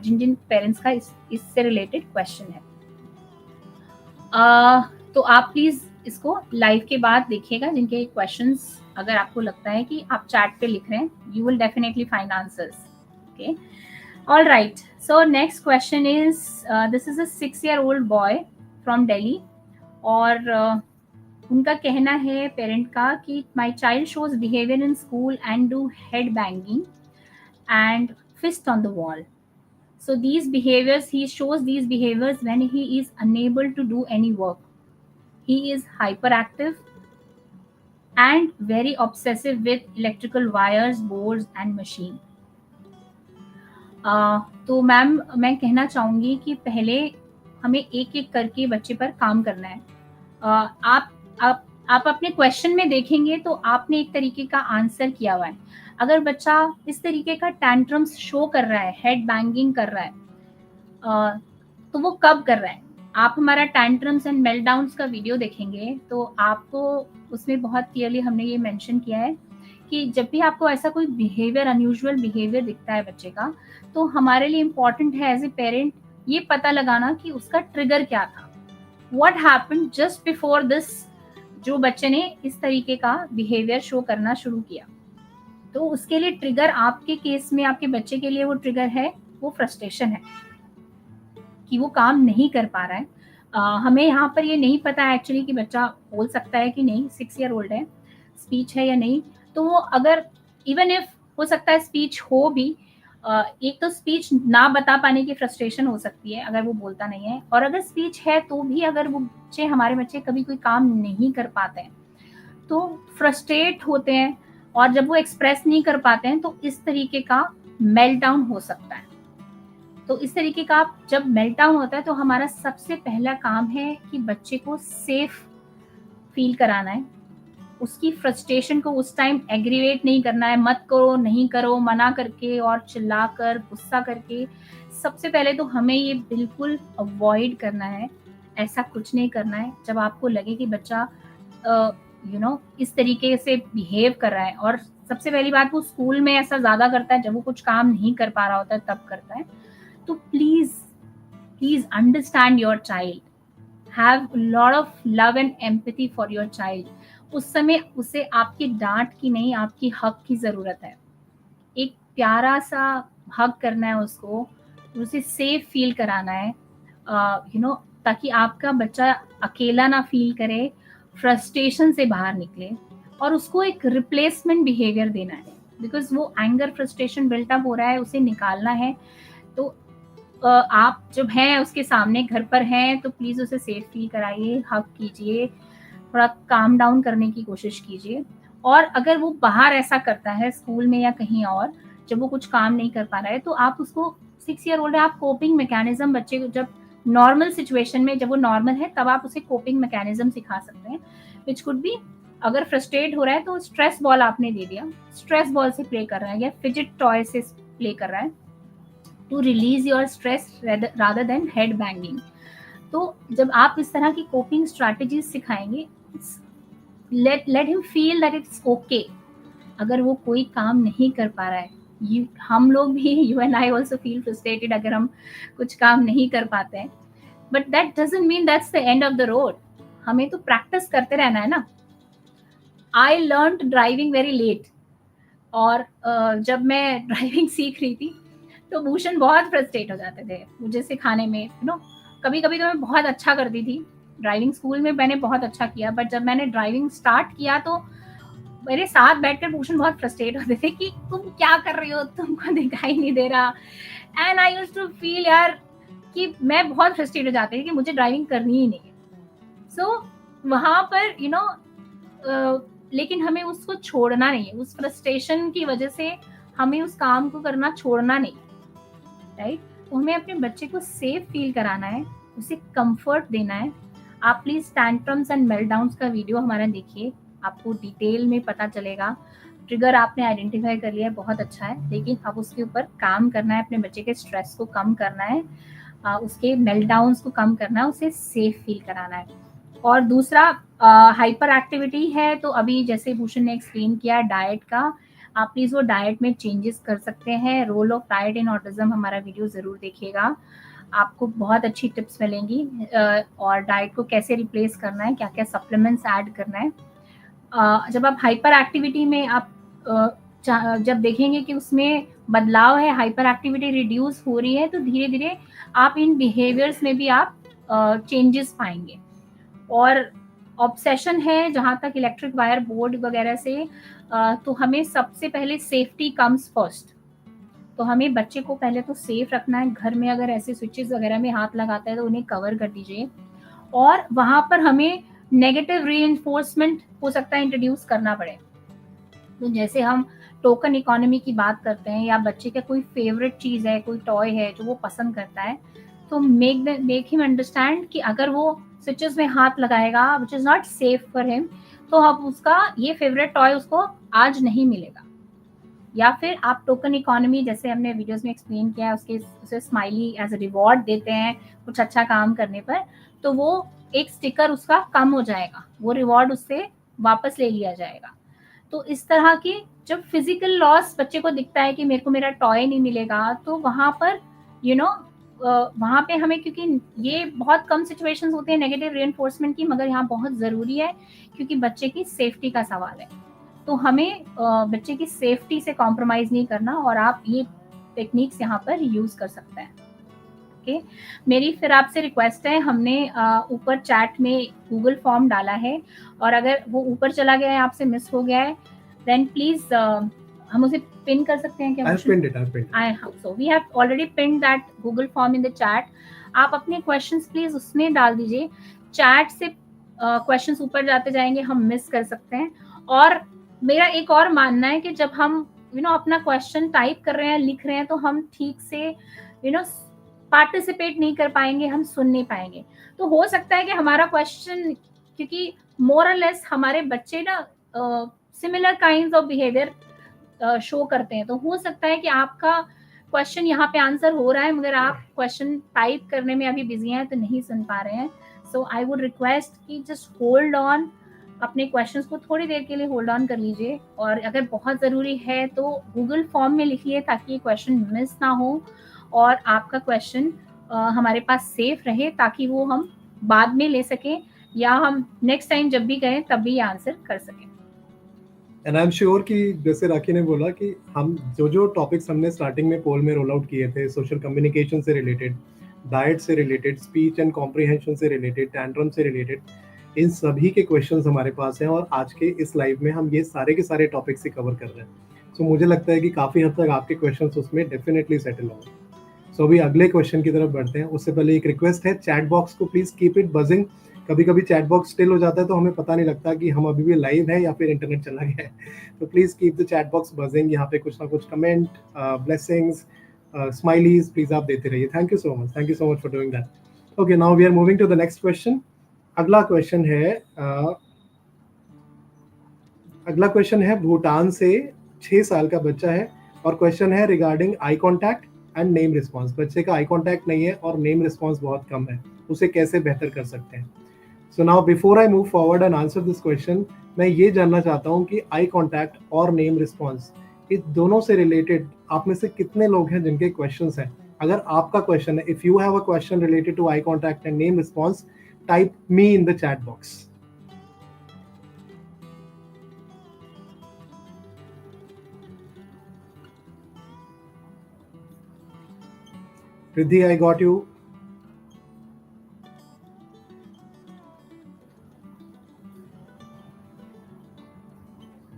जिन जिन पेरेंट्स का इससे रिलेटेड क्वेश्चन है. तो आप प्लीज इसको लाइव के बाद देखिएगा, जिनके क्वेश्चंस अगर आपको लगता है कि आप चैट पे लिख रहे हैं, you will definitely find answers. Okay, all right. So next question is, this is a 6-year-old boy from Delhi, और उनका कहना है पेरेंट का कि my child shows behaviour in school and do head banging and fist on the wall. So these behaviors, he shows these behaviors when he is unable to do any work. He is hyperactive and very obsessive with electrical wires, boards and machine. तो ma'am मैं कहना चाहूँगी कि पहले हमें एक एक करके बच्चे पर काम करना है. आप अपने क्वेश्चन में देखेंगे तो आपने एक तरीके का आंसर किया हुआ है. अगर बच्चा इस तरीके का टैंट्रम्स शो कर रहा है, हेड बैंगिंग कर रहा है, तो वो कब कर रहा है? आप हमारा टैंट्रम्स एंड मेल्टडाउन्स का वीडियो देखेंगे तो आपको उसमें बहुत क्लियरली हमने ये मेंशन किया है कि जब भी आपको ऐसा कोई बिहेवियर, अनयूजुअल बिहेवियर दिखता है बच्चे का, तो हमारे लिए इम्पोर्टेंट है एज ए पेरेंट ये पता लगाना कि उसका ट्रिगर क्या था, what happened just before this, जो बच्चे ने इस तरीके का बिहेवियर शो करना शुरू किया। तो उसके लिए ट्रिगर आपके केस में, आपके बच्चे के लिए वो ट्रिगर है, वो फ्रस्ट्रेशन है कि वो काम नहीं कर पा रहा है। हमें यहाँ पर ये नहीं पता है एक्चुअली कि बच्चा बोल सकता है कि नहीं, 6 ईयर ओल्ड है, स्पीच है या नहीं। तो वो अगर इवन इफ हो सकता है स्पीच हो भी, एक तो स्पीच ना बता पाने की फ्रस्ट्रेशन हो सकती है अगर वो बोलता नहीं है, और अगर स्पीच है तो भी अगर वो बच्चे, हमारे बच्चे कभी कोई काम नहीं कर पाते हैं तो फ्रस्ट्रेट होते हैं, और जब वो एक्सप्रेस नहीं कर पाते हैं तो इस तरीके का मेल्टडाउन हो सकता है। तो इस तरीके का जब मेल्टडाउन होता है तो हमारा सबसे पहला काम है कि बच्चे को सेफ फील कराना है, उसकी फ्रस्ट्रेशन को उस टाइम एग्रीवेट नहीं करना है, मत करो, नहीं करो, मना करके और चिल्लाकर, गुस्सा करके। सबसे पहले तो हमें ये बिल्कुल अवॉइड करना है, ऐसा कुछ नहीं करना है। जब आपको लगे कि बच्चा इस तरीके से बिहेव कर रहा है, और सबसे पहली बात वो स्कूल में ऐसा ज्यादा करता है, जब वो कुछ काम नहीं कर पा रहा होता है तब करता है, तो please understand your child, have lot of love and empathy for your child. उस समय उसे आपकी डांट की नहीं, आपकी हक की जरूरत है। एक प्यारा सा हक करना है उसको, उसे सेफ फील कराना है, ताकि आपका बच्चा अकेला ना फील करे, फ्रस्ट्रेशन से बाहर निकले, और उसको एक रिप्लेसमेंट बिहेवियर देना है, बिकॉज वो एंगर, फ्रस्ट्रेशन बिल्टअप हो रहा है, उसे निकालना है। तो आप जब हैं उसके सामने, घर पर हैं, तो प्लीज उसे सेफ फील कराइए, हक कीजिए, थोड़ा काम डाउन करने की कोशिश कीजिए। और अगर वो बाहर ऐसा करता है, स्कूल में या कहीं और, जब वो कुछ काम नहीं कर पा रहा है, तो आप उसको, 6 ईयर ओल्ड है, आप कोपिंग मैकेनिज्म बच्चे को, जब नॉर्मल सिचुएशन में, जब वो नॉर्मल है तब आप उसे कोपिंग मैकेनिज्म सिखा सकते हैं, विच कुड बी, अगर फ्रस्ट्रेट हो रहा है तो स्ट्रेस बॉल आपने दे दिया, स्ट्रेस बॉल से प्ले कर रहा है या फिजिट टॉय से प्ले कर रहा है, to release your stress rather than head banging. तो जब आप इस तरह की कोपिंग स्ट्रैटेजीज सिखाएंगे, let him feel that it's okay अगर वो कोई काम नहीं कर पा रहा है। हम लोग भी, you and I also feel frustrated अगर हम कुछ काम नहीं कर पाते हैं, but that doesn't mean that's the end of the road. हमें तो प्रैक्टिस करते रहना है ना। I learned driving very late, और जब मैं ड्राइविंग सीख रही थी तो भूषण बहुत फ्रस्ट्रेट हो जाते थे मुझे सिखाने में। कभी कभी तो मैं बहुत अच्छा करती थी ड्राइविंग, स्कूल में मैंने बहुत अच्छा किया, बट जब मैंने ड्राइविंग स्टार्ट किया तो मेरे साथ बैठकर भूषण बहुत फ्रस्ट्रेट होते थे कि तुम क्या कर रही हो, तुमको दिखाई नहीं दे रहा। And I used to feel यार कि मैं बहुत फ्रस्ट्रेट हो जाती थी कि मुझे ड्राइविंग करनी ही नहीं है। सो वहाँ पर लेकिन हमें उसको छोड़ना नहीं है, उस फ्रस्ट्रेशन की वजह से हमें उस काम को करना छोड़ना नहीं, राइट। तो हमें अपने बच्चे को सेफ फील कराना है, उसे कंफर्ट देना है। आप प्लीज टैंट्रम्स एंड मेल्टडाउन्स का वीडियो हमारा देखिए, आपको डिटेल में पता चलेगा। ट्रिगर आपने आइडेंटिफाई कर लिया है, बहुत अच्छा है, लेकिन अब उसके ऊपर काम करना है, अपने बच्चे के स्ट्रेस को कम करना है, उसके मेल्टडाउन्स को कम करना है, उसे सेफ फील कराना है। और दूसरा हाइपर एक्टिविटी है, तो अभी जैसे भूषण ने एक्सप्लेन किया डाइट का, आप प्लीज वो डाइट में चेंजेस कर सकते हैं। Role of diet in autism हमारा वीडियो जरूर देखिएगा, आपको बहुत अच्छी टिप्स मिलेंगी, और डाइट को कैसे रिप्लेस करना है, क्या क्या सप्लीमेंट्स ऐड करना है। जब आप हाइपर एक्टिविटी में आप जब देखेंगे कि उसमें बदलाव है, हाइपर एक्टिविटी रिड्यूस हो रही है, तो धीरे धीरे आप इन बिहेवियर्स में भी आप चेंजेस पाएंगे। और ऑब्सेशन है जहाँ तक इलेक्ट्रिक वायर बोर्ड वगैरह से, तो हमें सबसे पहले सेफ्टी कम्स फर्स्ट। तो हमें बच्चे को पहले तो सेफ रखना है। घर में अगर ऐसे स्विचेस वगैरह में हाथ लगाता है तो उन्हें कवर कर दीजिए, और वहाँ पर हमें नेगेटिव रीइंफोर्समेंट हो सकता है इंट्रोड्यूस करना पड़े। तो जैसे हम टोकन इकोनॉमी की बात करते हैं, या बच्चे का कोई फेवरेट चीज़ है, कोई टॉय है जो वो पसंद करता है, तो मेक हिम अंडरस्टैंड कि अगर वो स्विचेस में हाथ लगाएगा which is not safe for him, तो अब उसका ये फेवरेट टॉय उसको आज नहीं मिलेगा। या फिर आप टोकन इकोनॉमी, जैसे हमने वीडियोस में एक्सप्लेन किया है, उसे स्माइली एज अ रिवॉर्ड देते हैं कुछ अच्छा काम करने पर, तो वो एक स्टिकर उसका कम हो जाएगा, वो रिवॉर्ड उससे वापस ले लिया जाएगा। तो इस तरह की जब फिजिकल लॉस बच्चे को दिखता है कि मेरे को मेरा टॉय नहीं मिलेगा, तो वहां पर वहां पे हमें, क्योंकि ये बहुत कम सिचुएशंस होते हैं नेगेटिव रेनफोर्समेंट की, मगर यहाँ बहुत जरूरी है क्योंकि बच्चे की सेफ्टी का सवाल है। तो हमें बच्चे की सेफ्टी से कॉम्प्रोमाइज नहीं करना, और आप ये टेक्निक्स यहाँ पर यूज कर सकते हैं। ओके, मेरी फिर आपसे रिक्वेस्ट है, हमने ऊपर चैट में गूगल फॉर्म डाला है, और अगर वो ऊपर चला गया है, आपसे मिस हो गया है, देन प्लीज हम उसे पिन कर सकते हैं क्या? I've pinned it. I hope so. We have already pinned that Google form in the chat. आप अपने क्वेश्चंस प्लीज उसमें डाल दीजिए, चैट से क्वेश्चंस ऊपर जाते जाएंगे, हम मिस कर सकते हैं। और मेरा एक और मानना है कि जब हम अपना क्वेश्चन टाइप कर रहे हैं, लिख रहे हैं, तो हम ठीक से पार्टिसिपेट नहीं कर पाएंगे, हम सुन नहीं पाएंगे। तो हो सकता है कि हमारा क्वेश्चन, क्योंकि मोर और लेस हमारे बच्चे ना similar kinds of behaviour show करते हैं, तो हो सकता है कि आपका क्वेश्चन यहाँ पे आंसर हो रहा है, मगर आप क्वेश्चन टाइप करने में अभी बिजी हैं, तो नहीं सुन पा रहे हैं। सो आई वुड रिक्वेस्ट कि जस्ट होल्ड ऑन, अपने क्वेश्चंस को थोड़ी देर के लिए होल्ड ऑन कर लीजिए, और अगर बहुत ज़रूरी है तो गूगल फॉर्म में लिखिए, ताकि क्वेश्चन मिस ना हो और आपका क्वेश्चन हमारे पास सेफ रहे, ताकि वो हम बाद में ले सकें, या हम नेक्स्ट टाइम जब भी करें तब भी आंसर कर सकें। एंड आई एम श्योर कि जैसे राखी ने बोला कि हम जो टॉपिक्स हमने स्टार्टिंग में पोल में रोल आउट किए थे, सोशल कम्युनिकेशन से रिलेटेड, डाइट से रिलेटेड, स्पीच एंड कॉम्प्रिहेंशन से रिलेटेड, टैंट्रम से रिलेटेड, इन सभी के क्वेश्चंस हमारे पास हैं, और आज के इस लाइव में हम ये सारे के सारे टॉपिक्स ही कवर कर रहे हैं। सो मुझे लगता है कि काफ़ी हद तक आपके क्वेश्चंस उसमें डेफिनेटली सेटल होंगे। सो अभी अगले क्वेश्चन की तरफ बढ़ते हैं। उससे पहले एक रिक्वेस्ट है, चैट बॉक्स को प्लीज़ कीप इट बजिंग। कभी कभी चैट बॉक्स स्टिल हो जाता है, तो हमें पता नहीं लगता कि हम अभी भी लाइव है या फिर इंटरनेट चला गया है। तो please keep the chat box buzzing. यहाँ पे कुछ ना कुछ कमेंट, ब्लेसिंग्स, स्माइलीज प्लीज़ आप देते रहिए। Thank you so much for doing that. Okay, now we are moving to the next question. अगला क्वेश्चन है भूटान से 6 साल का बच्चा है, और क्वेश्चन है regarding I contact and name response. बच्चे का आई कॉन्टैक्ट नहीं है और नेम रिस्पॉन्स बहुत कम है, उसे कैसे बेहतर कर सकते हैं? So now before I move forward and answer this question, मैं ये जानना चाहता हूँ कि आई कॉन्टैक्ट और नेम रिस्पॉन्स, इस दोनों से रिलेटेड आप में से कितने लोग हैं जिनके क्वेश्चंस हैं? अगर आपका क्वेश्चन है, if you have a question related to eye contact and name response, type me in the chat box. Riddhi, I got you.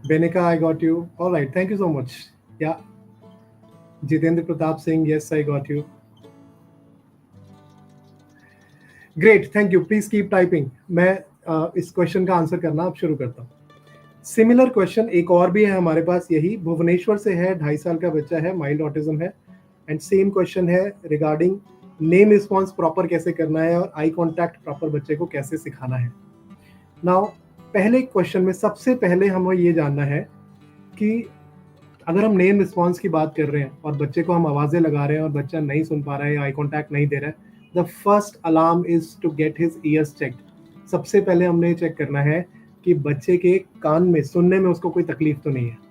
Benika, I got you. All right, thank you so much. Yeah. Jitendra Pratap Singh, yes, I got you. Great, thank you. Please keep typing. मैं इस question का answer करना अब शुरू करता हूँ। Similar question एक और भी है हमारे पास, यही भुवनेश्वर से है, 2.5 साल का बच्चा है, माइल्ड ऑटिज्म है, एंड सेम क्वेश्चन है रिगार्डिंग नेम रिस्पॉन्स प्रॉपर कैसे करना है और आई कॉन्टैक्ट प्रॉपर बच्चे को कैसे सिखाना है। नाउ पहले क्वेश्चन में सबसे पहले हमें ये जानना है कि अगर हम नेम रिस्पॉन्स की बात कर रहे हैं और बच्चे को हम आवाज़ें लगा रहे हैं और बच्चा नहीं सुन पा रहा है, आई कॉन्टैक्ट नहीं दे रहा है, the first alarm is to get his ears checked. सबसे पहले हमने ये चेक करना है कि बच्चे के कान में सुनने में उसको कोई तकलीफ तो नहीं है।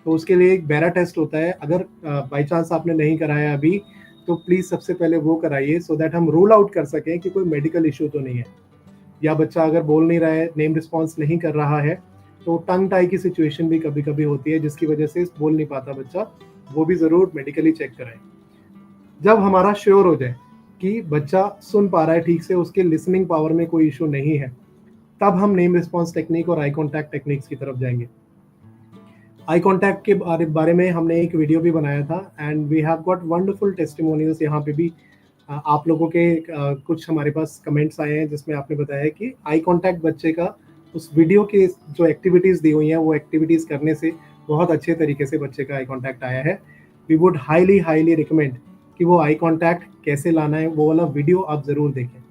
तो उसके लिए एक बेरा टेस्ट होता है, अगर बाई चांस आपने नहीं कराया अभी, तो प्लीज़ सबसे पहले वो कराइए, सो दैट हम रूल आउट कर सकें कि कोई मेडिकल इशू तो नहीं है। या बच्चा अगर बोल नहीं रहा है, नेम रिस्पॉन्स नहीं कर रहा है, तो टंग टाई की सिचुएशन भी कभी कभी होती है जिसकी वजह से बोल नहीं पाता बच्चा, वो भी ज़रूर मेडिकली चेक कराएं। जब हमारा श्योर हो जाए कि बच्चा सुन पा रहा है ठीक से, उसके लिसनिंग पावर में कोई इशू नहीं है, तब हम नेम रिस्पॉन्स टेक्निक और आई कॉन्टैक्ट टेक्निक्स की तरफ जाएंगे। आई कॉन्टैक्ट के बारे में हमने एक वीडियो भी बनाया था, and we have got wonderful testimonials. यहाँ पे भी आप लोगों के कुछ हमारे पास कमेंट्स आए हैं जिसमें आपने बताया कि आई कॉन्टैक्ट बच्चे का उस वीडियो के जो एक्टिविटीज़ दी हुई हैं, वो एक्टिविटीज़ करने से बहुत अच्छे तरीके से बच्चे का आई कॉन्टैक्ट आया है। वी वुड हाईली रिकमेंड कि वो आई कॉन्टैक्ट कैसे लाना है, वो वाला वीडियो आप ज़रूर देखें।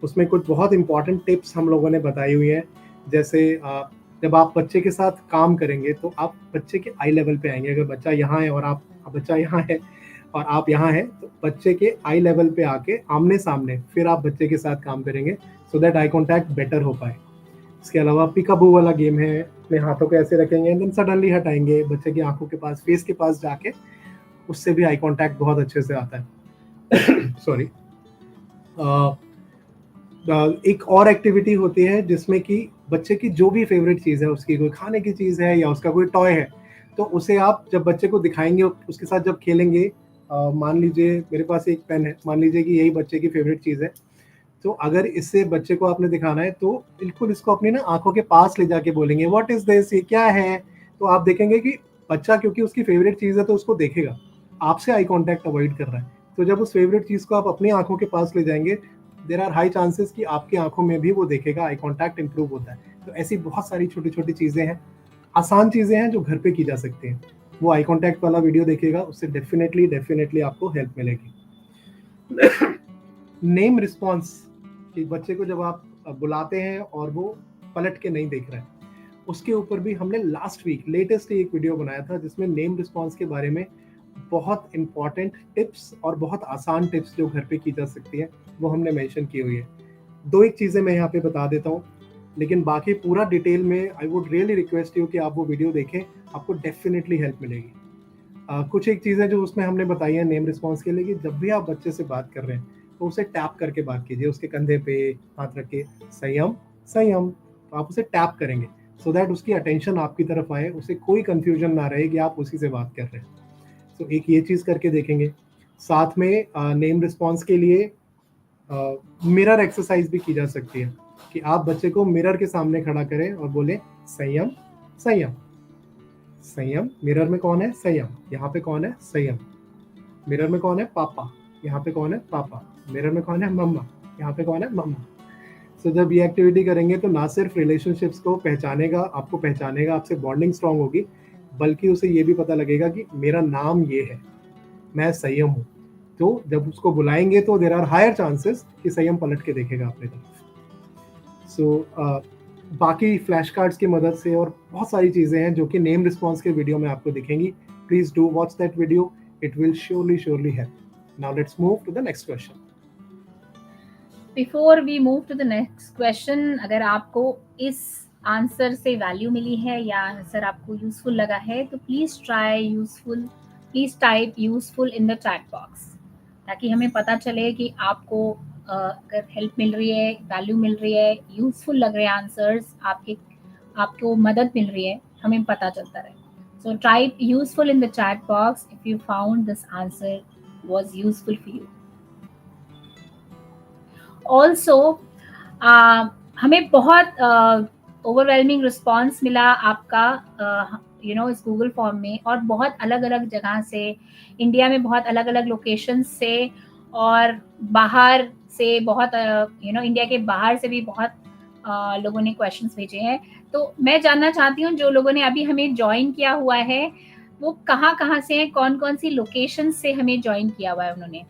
उसमें कुछ बहुत इंपॉर्टेंट टिप्स हम लोगों ने बताई हुई हैं, जैसे जब आप बच्चे के साथ काम करेंगे तो आप बच्चे के आई लेवल पे आएंगे। अगर बच्चा यहाँ है और आप बच्चा यहाँ है और आप यहाँ हैं, तो बच्चे के आई लेवल पे आके आमने सामने फिर आप बच्चे के साथ काम करेंगे, so that eye contact better हो पाए। इसके अलावा पिकाबू वाला गेम है, अपने हाथों को ऐसे रखेंगे देन सडनली हटाएंगे, बच्चे की आंखों के पास, फेस के पास जाके, उससे भी आई कॉन्टैक्ट बहुत अच्छे से आता है। सॉरी। एक और एक्टिविटी होती है जिसमें कि बच्चे की जो भी फेवरेट चीज़ है, उसकी कोई खाने की चीज़ है या उसका कोई टॉय है, तो उसे आप जब बच्चे को दिखाएंगे, उसके साथ जब खेलेंगे, मान लीजिए मेरे पास एक पेन है, मान लीजिए कि यही बच्चे की फेवरेट चीज़ है, तो अगर इससे बच्चे को आपने दिखाना है तो बिल्कुल इसको अपनी ना आंखों के पास ले जाके बोलेंगे व्हाट इज दिस, ये क्या है। तो आप देखेंगे कि बच्चा क्योंकि उसकी फेवरेट चीज़ है तो उसको देखेगा, आपसे आई कांटेक्ट अवॉइड कर रहा है। तो जब उस फेवरेट चीज़ को आप अपनी आंखों के पास ले जाएंगे, देयर आर हाई चांसेस कि आपकी आंखों में भी वो देखेगा, आई कांटेक्ट इंप्रूव होता है। तो ऐसी बहुत सारी छोटी छोटी चीज़ें हैं, आसान चीज़ें हैं जो घर पे की जा सकती हैं। वो आई कांटेक्ट वाला वीडियो देखेगा, उससे डेफिनेटली आपको हेल्प मिलेगी। नेम रिस्पॉन्स, कि बच्चे को जब आप बुलाते हैं और वो पलट के नहीं देख रहा है, उसके ऊपर भी हमने लास्ट वीक लेटेस्ट एक वीडियो बनाया था जिसमें नेम रिस्पॉन्स के बारे में बहुत इंपॉर्टेंट टिप्स और बहुत आसान टिप्स जो घर पे की जा सकती है वो हमने मेंशन की हुई है। दो एक चीज़ें मैं यहाँ पे बता देता हूँ, लेकिन बाकी पूरा डिटेल में I would really request you कि आप वो वीडियो देखें, आपको डेफिनेटली हेल्प मिलेगी। कुछ एक चीज़ें जो उसमें हमने बताई है नेम रिस्पॉन्स के लिए, कि जब भी आप बच्चे से बात कर रहे हैं तो उसे टैप करके बात कीजिए, उसके कंधे पे हाथ रख के, संयम संयम, तो आप उसे टैप करेंगे सो दैट उसकी अटेंशन आपकी तरफ आए, उसे कोई कंफ्यूजन ना रहे कि आप उसी से बात कर रहे हैं। तो एक ये चीज़ करके देखेंगे। साथ में नेम रिस्पॉन्स के लिए मिरर एक्सरसाइज भी की जा सकती है, कि आप बच्चे को मिरर के सामने खड़ा करें और बोले संयम संयम संयम। मिरर में कौन है? संयम। यहाँ पे कौन है? संयम। मिरर में कौन है? पापा। यहाँ पे कौन है? पापा। मिरर में कौन है? मम्मा। यहाँ पे कौन है? मम्मा। सो जब ये एक्टिविटी करेंगे तो ना सिर्फ रिलेशनशिप्स को पहचानेगा, आपको पहचानेगा, आपसे बॉन्डिंग स्ट्रांग होगी, बल्कि उसे ये भी पता लगेगा कि मेरा नाम ये है, मैं संयम हूँ। तो जब उसको बुलाएंगे तो देयर आर हायर चांसेस कि संयम पलट के देखेगा अपने तरफ। सो बाकी फ्लैश कार्ड्स की मदद से और बहुत सारी चीज़ें हैं जो कि नेम रिस्पॉन्स के वीडियो में आपको दिखेंगी। Please do watch that video, it will surely help. Now let's move to the next question. Before we move to the next question, अगर आपको इस आंसर से वैल्यू मिली है या आंसर आपको यूजफुल लगा है तो please type useful in the chat box, ताकि हमें पता चले कि आपको अगर हेल्प मिल रही है, वैल्यू मिल रही है, यूजफुल लग रहे हैं आंसर्स, आपको मदद मिल रही है, हमें पता चलता रहे। So type useful in the chat box if you found this answer was useful for you. Also हमें बहुत ओवरवेलमिंग रिस्पॉन्स मिला आपका इस गूगल फॉर्म में, और बहुत अलग अलग जगह से, इंडिया में बहुत अलग अलग लोकेशन से, और बाहर से बहुत इंडिया के बाहर से भी बहुत लोगों ने क्वेश्चंस भेजे हैं। तो मैं जानना चाहती हूँ जो लोगों ने अभी हमें ज्वाइन किया हुआ है वो कहाँ से हैं, कौन कौन सी लोकेशन से हमें ज्वाइन किया हुआ है उन्होंने,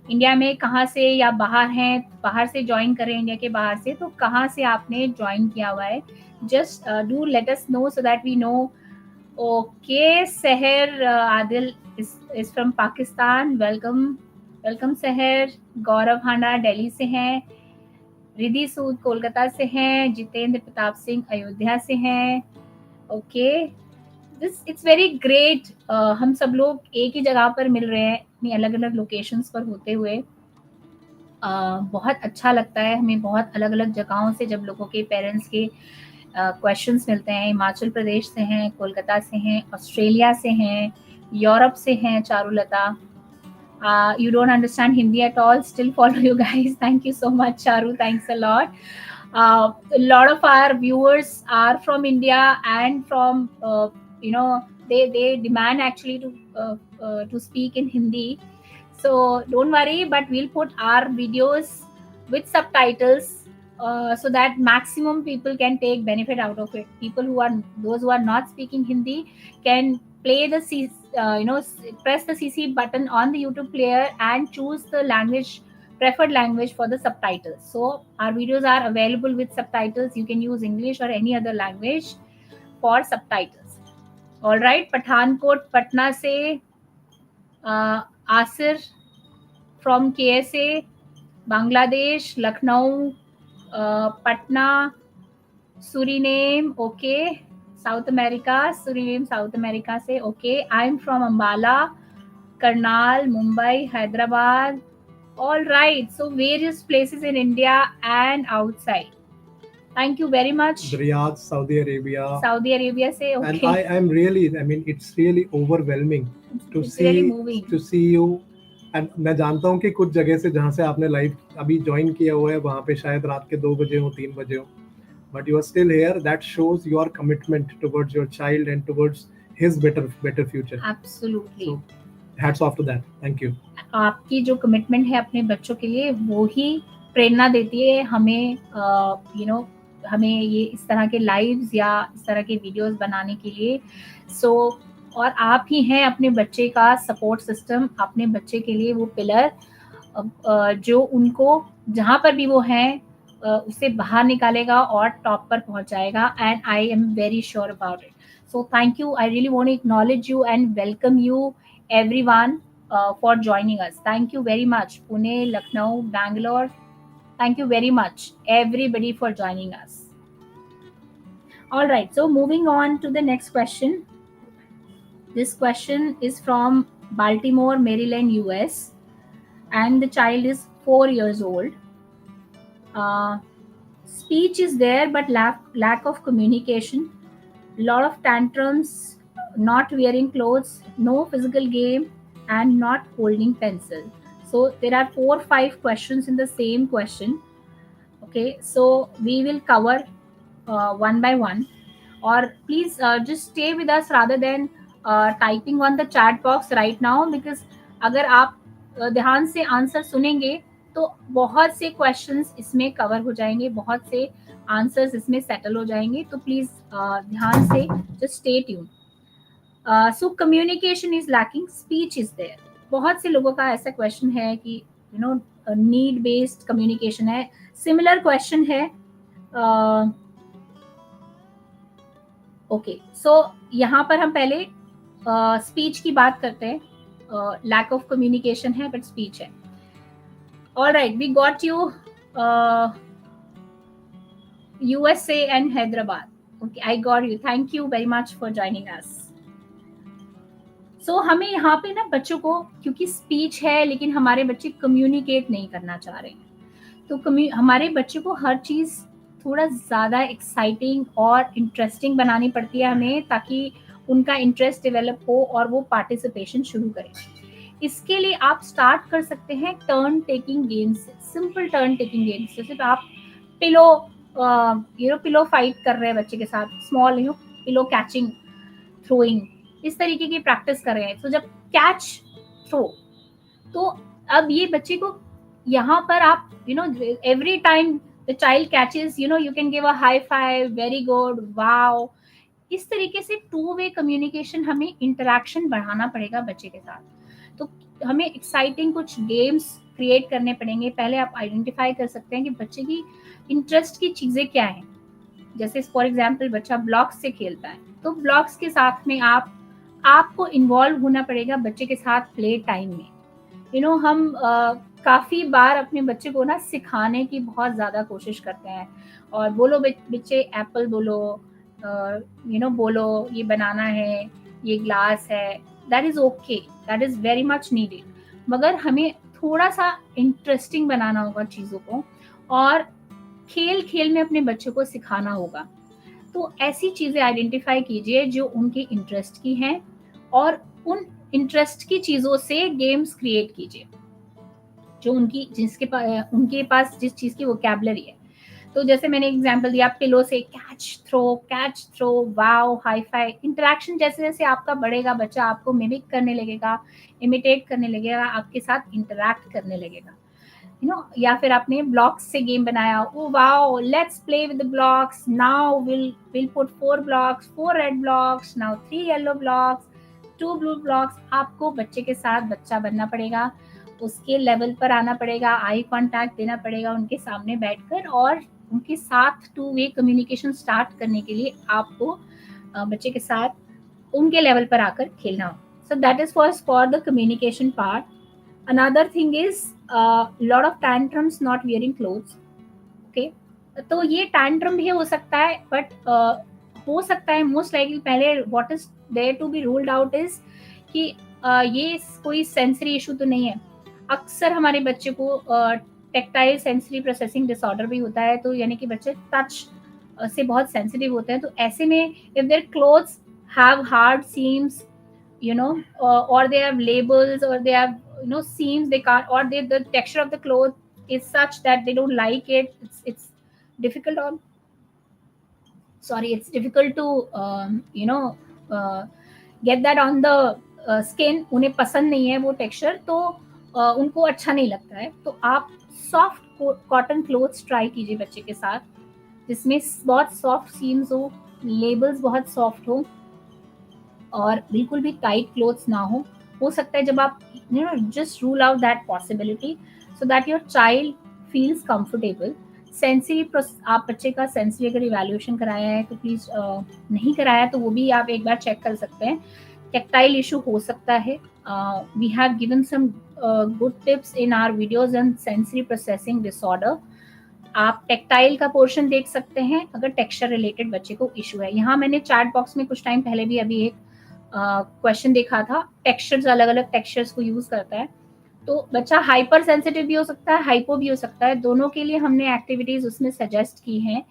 इंडिया में कहाँ से, या बाहर हैं, बाहर से ज्वाइन कर रहे हैं इंडिया के बाहर से, तो कहाँ से आपने ज्वाइन किया हुआ है, just do let us know so that we know. Okay, Sahar Adil is from Pakistan, welcome Sahar. Gaurav हांडा दिल्ली से हैं, रिद्धि सूद कोलकाता से हैं, जितेंद्र प्रताप सिंह अयोध्या से हैं। ओके, इट्स वेरी ग्रेट, हम सब लोग एक ही जगह पर मिल रहे हैं अपनी अलग अलग लोकेशंस पर होते हुए। बहुत अच्छा लगता है हमें, बहुत अलग अलग जगहों से जब लोगों के पेरेंट्स के क्वेश्चंस मिलते हैं। हिमाचल प्रदेश से हैं, कोलकाता से हैं, ऑस्ट्रेलिया से हैं, यूरोप से हैं Charulata. You don't understand Hindi at all, still follow you guys. Thank you so much, Charu. Thanks a lot. A lot of our viewers are from India and from they demand actually to speak in Hindi. So don't worry, but we'll put our videos with subtitles so that maximum people can take benefit out of it. Those who are not speaking Hindi can play press the CC button on the YouTube player and choose the language preferred language for the subtitles. So our videos are available with subtitles. You can use English or any other language for subtitles. All right, Pathankot, Patna से Asir from KSA, Bangladesh, Lucknow, Patna, Suriname, okay. South America, Suriname, South America से okay. I'm from Ambala, Karnal, Mumbai, Hyderabad. All right, so various places in India and outside. Thank you very much. Riyadh, Saudi Arabia. Saudi Arabia say okay. And I'm really, I mean, it's really overwhelming to It's really see moving. to see you. And मैं जानता हूँ कि कुछ जगह से जहाँ से आपने लाइव अभी ज्वाइन किया हुआ है वहाँ पे शायद रात के 2 बजे हो 3 बजे हो, but you are still here. That shows your commitment towards your child and towards his better future. Absolutely. So hats off to that. Thank you. आपकी जो कमिटमेंट है अपने बच्चों के लिए वो ही प्रेरणा देती है हमें हमें ये इस तरह के लाइव्स या इस तरह के वीडियोस बनाने के लिए. सो और आप ही हैं अपने बच्चे का सपोर्ट सिस्टम, अपने बच्चे के लिए वो पिलर जो उनको जहाँ पर भी वो हैं उससे बाहर निकालेगा और टॉप पर पहुंचाएगा. And I am very sure about it. So thank you. I really want to acknowledge you and welcome you everyone for joining us. Thank you very much. Pune, Lucknow, Bangalore. Thank you very much, everybody, for joining us. All right, so moving on to the next question. This question is from Baltimore, Maryland, US, and the child is 4 years old. Speech is there, but lack of communication. Lot of tantrums, not wearing clothes, no physical game, and not holding pencil. So there are 4-5 questions in the same question. Okay, so we will cover one by one. Or please just stay with us rather than typing on the chat box right now, because अगर आप ध्यान से answer सुनेंगे तो बहुत से questions इसमें cover हो जाएंगे, बहुत से आंसर्स इसमें सेटल हो जाएंगे. तो प्लीज ध्यान से just stay tuned. So communication is lacking, speech is there. बहुत से लोगों का ऐसा क्वेश्चन है कि नीड बेस्ड कम्युनिकेशन है. सिमिलर क्वेश्चन है. ओके, सो यहाँ पर हम पहले स्पीच की बात करते हैं. लैक ऑफ कम्युनिकेशन है बट स्पीच है. All right, we got you USA and Hyderabad. Okay, I got you. Thank you very much for joining us. So हमें यहाँ पे ना बच्चों को, क्योंकि स्पीच है लेकिन हमारे बच्चे कम्युनिकेट नहीं करना चाह रहे हैं, तो हमारे बच्चे को हर चीज़ थोड़ा ज़्यादा एक्साइटिंग और इंटरेस्टिंग बनानी पड़ती है हमें, ताकि उनका इंटरेस्ट डेवलप हो और वो पार्टिसिपेशन शुरू करें. इसके लिए आप स्टार्ट कर सकते हैं टर्न टेकिंग गेम्स से. सिंपल टर्न टेकिंग गेम्स, जैसे आप पिलो फाइट कर रहे हैं बच्चे के साथ, स्मॉल पिलो कैचिंग, थ्रोइंग, इस तरीके की प्रैक्टिस कर रहे हैं. तो जब कैच थ्रो, तो अब ये बच्चे को यहाँ पर आप every time the child catches, you can give a high five, very good, wow. इस तरीके से 2-वे कम्युनिकेशन, हमें इंटरेक्शन बढ़ाना पड़ेगा बच्चे के साथ. तो हमें एक्साइटिंग कुछ गेम्स क्रिएट करने पड़ेंगे. पहले आप आइडेंटिफाई कर सकते हैं कि बच्चे की इंटरेस्ट की चीज़ें क्या हैं. जैसे फॉर एग्जाम्पल बच्चा ब्लॉक्स से खेलता है, तो ब्लॉक्स के साथ में आपको इन्वॉल्व होना पड़ेगा बच्चे के साथ प्ले टाइम में. हम काफ़ी बार अपने बच्चे को ना सिखाने की बहुत ज़्यादा कोशिश करते हैं, और बोलो बच्चे एप्पल बोलो, बोलो ये बनाना है, ये ग्लास है. That is okay, that is very much needed. मगर हमें थोड़ा सा इंटरेस्टिंग बनाना होगा चीज़ों को, और खेल खेल में अपने बच्चे को सिखाना होगा. तो ऐसी चीज़ें आइडेंटिफाई कीजिए जो उनके इंटरेस्ट की हैं, और उन इंटरेस्ट की चीज़ों से गेम्स क्रिएट कीजिए जो उनके पास जिस चीज़ की वोकैबुलरी है. तो जैसे मैंने एग्जांपल दिया, पिलो से catch throw, wow, high five. Interaction जैसे जैसे आपका बढ़ेगा, बच्चा आपको मिमिक करने लगेगा, इमिटेट करने लगेगा, आपके साथ इंटरैक्ट करने लगेगा. या फिर आपने ब्लॉक्स से गेम बनाया, oh wow, let's play with the blocks, now will put 4 blocks, 4 red blocks, now 3 yellow blocks, 2 blue blocks. आपको बच्चे के साथ बच्चा बनना पड़ेगा, उसके लेवल पर आना पड़ेगा, आई कांटेक्ट देना पड़ेगा उनके सामने बैठकर, और उनके साथ टू वे कम्युनिकेशन स्टार्ट करने के लिए आपको बच्चे के साथ उनके लेवल पर आकर खेलना। So that is for the communication part. Another thing is lot of tantrums not wearing clothes. Okay, तो ये टैंट्रम भी हो सकता है, बट हो सकता है मोस्ट लाइकली पहले what is there to be ruled out is कि ये कोई सेंसरी इशू तो नहीं है। अक्सर हमारे बच्चे को टेक्टाइल सेंसरी प्रोसेसिंग डिसऑर्डर भी होता है, तो यानी कि बच्चे टच से बहुत सेंसिटिव होते हैं। तो ऐसे में if their clothes have hard seems, you know, or they have labels, or they have, you know, seams, they can't, or the texture of the cloth is such that they don't like it. It's difficult on, sorry, it's difficult to get that on the skin. उन्हें पसंद नहीं है वो texture, तो उनको अच्छा नहीं लगता है। तो आप सॉफ्ट कॉटन क्लोथ्स ट्राई कीजिए बच्चे के साथ, जिसमें बहुत सॉफ्ट सीम्स हो, लेबल्स बहुत सॉफ्ट हो, और बिल्कुल भी टाइट क्लोथ्स ना हो सकता है जब आप just rule out that possibility so that your child feels comfortable. Sensory, आप बच्चे का सेंसरी अगर इवैल्यूएशन कराया है तो प्लीज, नहीं कराया तो वो भी आप एक बार चेक कर सकते हैं। टेक्टाइल इशू हो सकता है, we have given some good tips in our videos on sensory processing disorder. आप टेक्टाइल का पोर्शन देख सकते हैं अगर टेक्सचर रिलेटेड बच्चे को इशू है। यहाँ मैंने चैट बॉक्स में कुछ टाइम पहले भी अभी एक क्वेश्चन देखा था, टेक्सचर्स, अलग अलग टेक्सचर्स को यूज करता है, तो बच्चा हाइपर सेंसिटिव भी हो सकता है, हाइपो भी हो सकता है। दोनों के लिए हमने एक्टिविटीज उसमें सजेस्ट की हैं।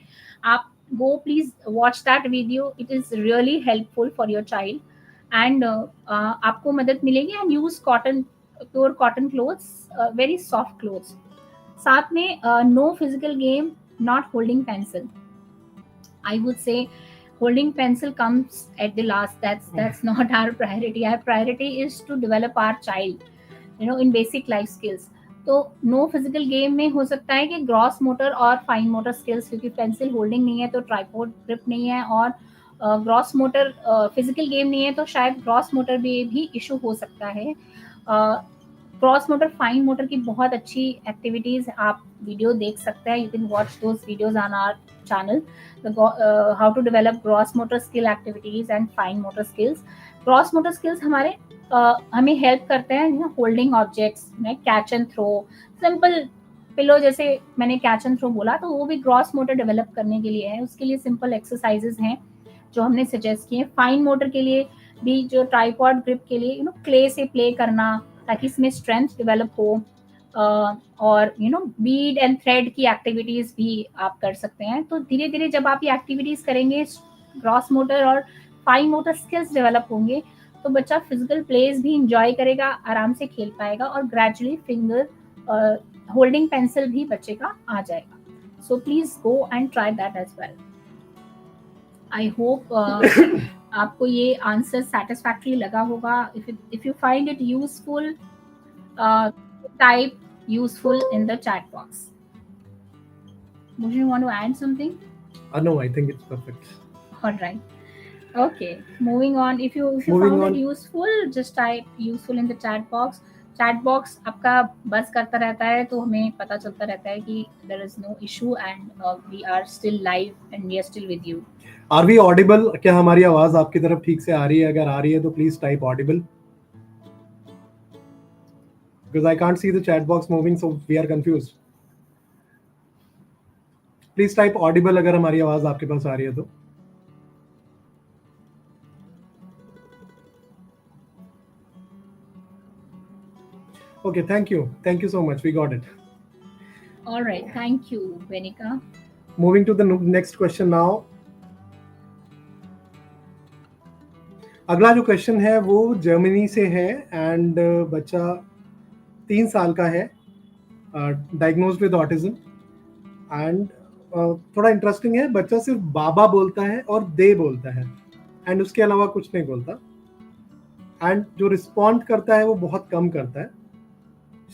आप go please watch that video, it is really helpful for your child, and आपको मदद मिलेगी। And use cotton, pure cotton clothes, very soft clothes. साथ में no physical game, not holding pencil. I would say holding pencil comes at the last. That's not our priority. Our priority is to develop our child, in basic life skills. तो no physical game में हो सकता है कि gross motor और fine motor skills, क्योंकि pencil holding नहीं है तो ट्राइपॉड ग्रिप नहीं है, और ग्रॉस मोटर फिजिकल गेम नहीं है तो शायद ग्रॉस मोटर भी इशू हो सकता है। क्रॉस मोटर, फाइन मोटर की बहुत अच्छी एक्टिविटीज आप वीडियो देख सकते हैं। You can watch those videos on our channel, how to develop gross motor skill activities and fine motor skills. Gross motor skills हमारे हमें हेल्प करते हैं holding objects, catch and throw, simple pillow जैसे मैंने catch and throw बोला, तो वो भी ग्रॉस मोटर डेवलप करने के लिए है। उसके लिए सिंपल एक्सरसाइजेज हैं जो हमने सजेस्ट किए। फाइन मोटर के लिए भी, जो ट्राइपॉड ग्रिप के लिए, क्ले से प्ले करना ताकि इसमें स्ट्रेंथ डेवलप हो, और बीड एंड थ्रेड की एक्टिविटीज भी आप कर सकते हैं। तो धीरे धीरे जब आप ये एक्टिविटीज करेंगे, ग्रॉस मोटर और फाइन मोटर स्किल्स डेवलप होंगे, तो बच्चा फिजिकल प्लेस भी इंजॉय करेगा, आराम से खेल पाएगा, और ग्रेजुअली फिंगर होल्डिंग पेंसिल भी बच्चे का आ जाएगा। So please go and try that as well. I hope आपको ये आंसर सेटिस्फैक्टरी लगा होगा। If you find it useful, type useful in the chat box. Would you want to add something? No, I think it's perfect. All right. Okay. Moving on. If you found it useful, just type useful in the chat box. Chat box आपका बस करता रहता है, तो हमें पता चलता रहता है कि there is no issue and we are still live and we are still with you. Are we audible? क्या हमारी आवाज आपकी तरफ ठीक से आ रही है? अगर आ रही है तो please type audible. Because I can't see the chat box moving, so we are confused. Please type audible अगर हमारी आवाज आपके पास आ रही है तो। Okay, thank you so much. We got it. All right, thank you, Venika. Moving to the next question now. अगला जो question है वो जर्मनी से है, एंड बच्चा 3 साल का है, डायग्नोज्ड विद ऑटिज्म, एंड थोड़ा इंटरेस्टिंग है, बच्चा सिर्फ बाबा बोलता है और दे बोलता है, एंड उसके अलावा कुछ नहीं बोलता, एंड जो रिस्पॉन्ड करता है वो बहुत कम करता है।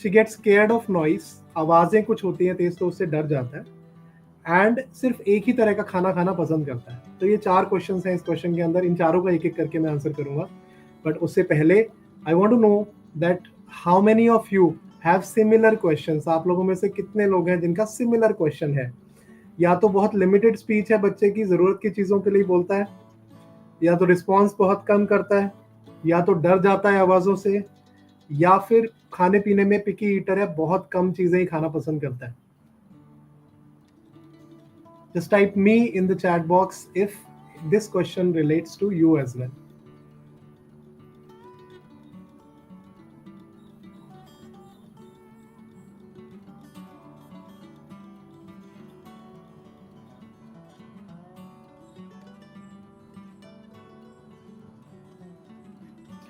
She gets scared of noise, आवाज़ें कुछ होती हैं तेज तो उससे डर जाता है, एंड सिर्फ एक ही तरह का खाना खाना पसंद करता है। तो ये 4 क्वेश्चन हैं इस क्वेश्चन के अंदर, इन चारों का एक एक करके मैं आंसर करूंगा। बट उससे पहले I want to know that how many of you have similar questions. आप लोगों में से कितने लोग हैं जिनका सिमिलर क्वेश्चन है? या तो बहुत लिमिटेड स्पीच है, बच्चे की जरूरत की चीजों के लिए बोलता है, या तो रिस्पॉन्स बहुत कम करता है, या तो डर जाता है आवाजों से, या फिर खाने पीने में पिकी ईटर है, बहुत कम चीजें ही खाना पसंद करता है। Just type me in the chat box if this question relates to you as well.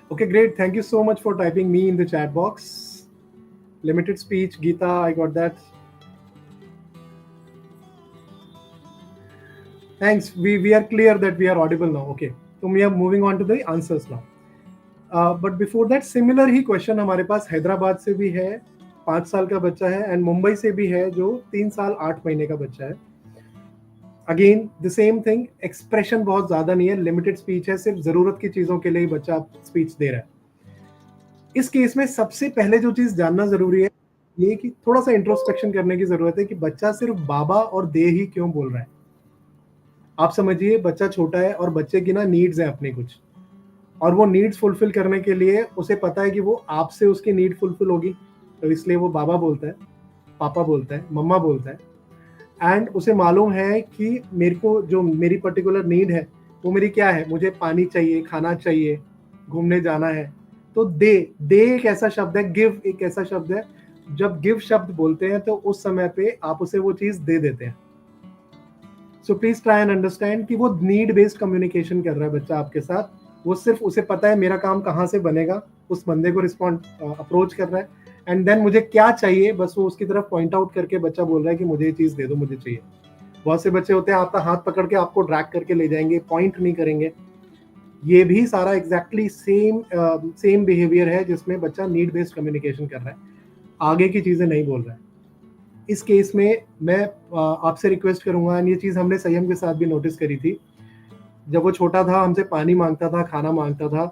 Okay, great. Thank you so much for typing me in the chat box. Limited speech, Geeta, I got that. Thanks. We are clear that we are audible now. Okay. So we are moving on to the answers now. But before that, similar he question हमारे पास हैदराबाद से भी है, 5 साल का बच्चा है, and Mumbai से भी है जो 3 साल 8 महीने का बच्चा है। Again the same thing, expression बहुत ज्यादा नहीं है, लिमिटेड स्पीच है, सिर्फ जरूरत की चीजों के लिए ही बच्चा स्पीच दे रहा है। इस केस में सबसे पहले जो चीज जानना जरूरी है ये कि थोड़ा सा इंट्रोस्पेक्शन करने की जरूरत है कि बच्चा सिर्फ बाबा और दे ही क्यों बोल रहा है। आप समझिए, बच्चा छोटा है और बच्चे की ना नीड्स है अपनी कुछ, और वो नीड्स फुलफिल करने के लिए उसे पता है कि वो आपसे उसकी नीड फुलफिल होगी, तो इसलिए वो बाबा बोलता है, पापा बोलता है, मम्मा बोलता है। एंड उसे मालूम है कि मेरे को जो मेरी पर्टिकुलर नीड है वो मेरी क्या है, मुझे पानी चाहिए, खाना चाहिए, घूमने जाना है। तो दे एक ऐसा शब्द है, गिव एक ऐसा शब्द है, जब गिव शब्द बोलते हैं तो उस समय पे आप उसे वो चीज दे देते हैं। So please try and understand कि वो नीड बेस्ड कम्युनिकेशन कर रहा है बच्चा आपके साथ। वो सिर्फ उसे पता है मेरा काम कहाँ से बनेगा, उस बंदे को रिस्पॉन्ड अप्रोच कर रहा है, एंड देन मुझे क्या चाहिए बस वो उसकी तरफ पॉइंट आउट करके बच्चा बोल रहा है कि मुझे ये चीज दे दो, मुझे चाहिए। बहुत से बच्चे होते हैं आपका हाथ पकड़ के आपको ड्रैग करके ले जाएंगे, पॉइंट नहीं करेंगे। ये भी सारा एग्जैक्टली सेम बिहेवियर है जिसमें बच्चा नीड बेस्ड कम्युनिकेशन कर रहा है, आगे की चीजें नहीं बोल रहा है। इस केस में मैं आपसे रिक्वेस्ट करूंगा, ये चीज हमने संयम के साथ भी नोटिस करी थी। जब वो छोटा था हमसे पानी मांगता था, खाना मांगता था,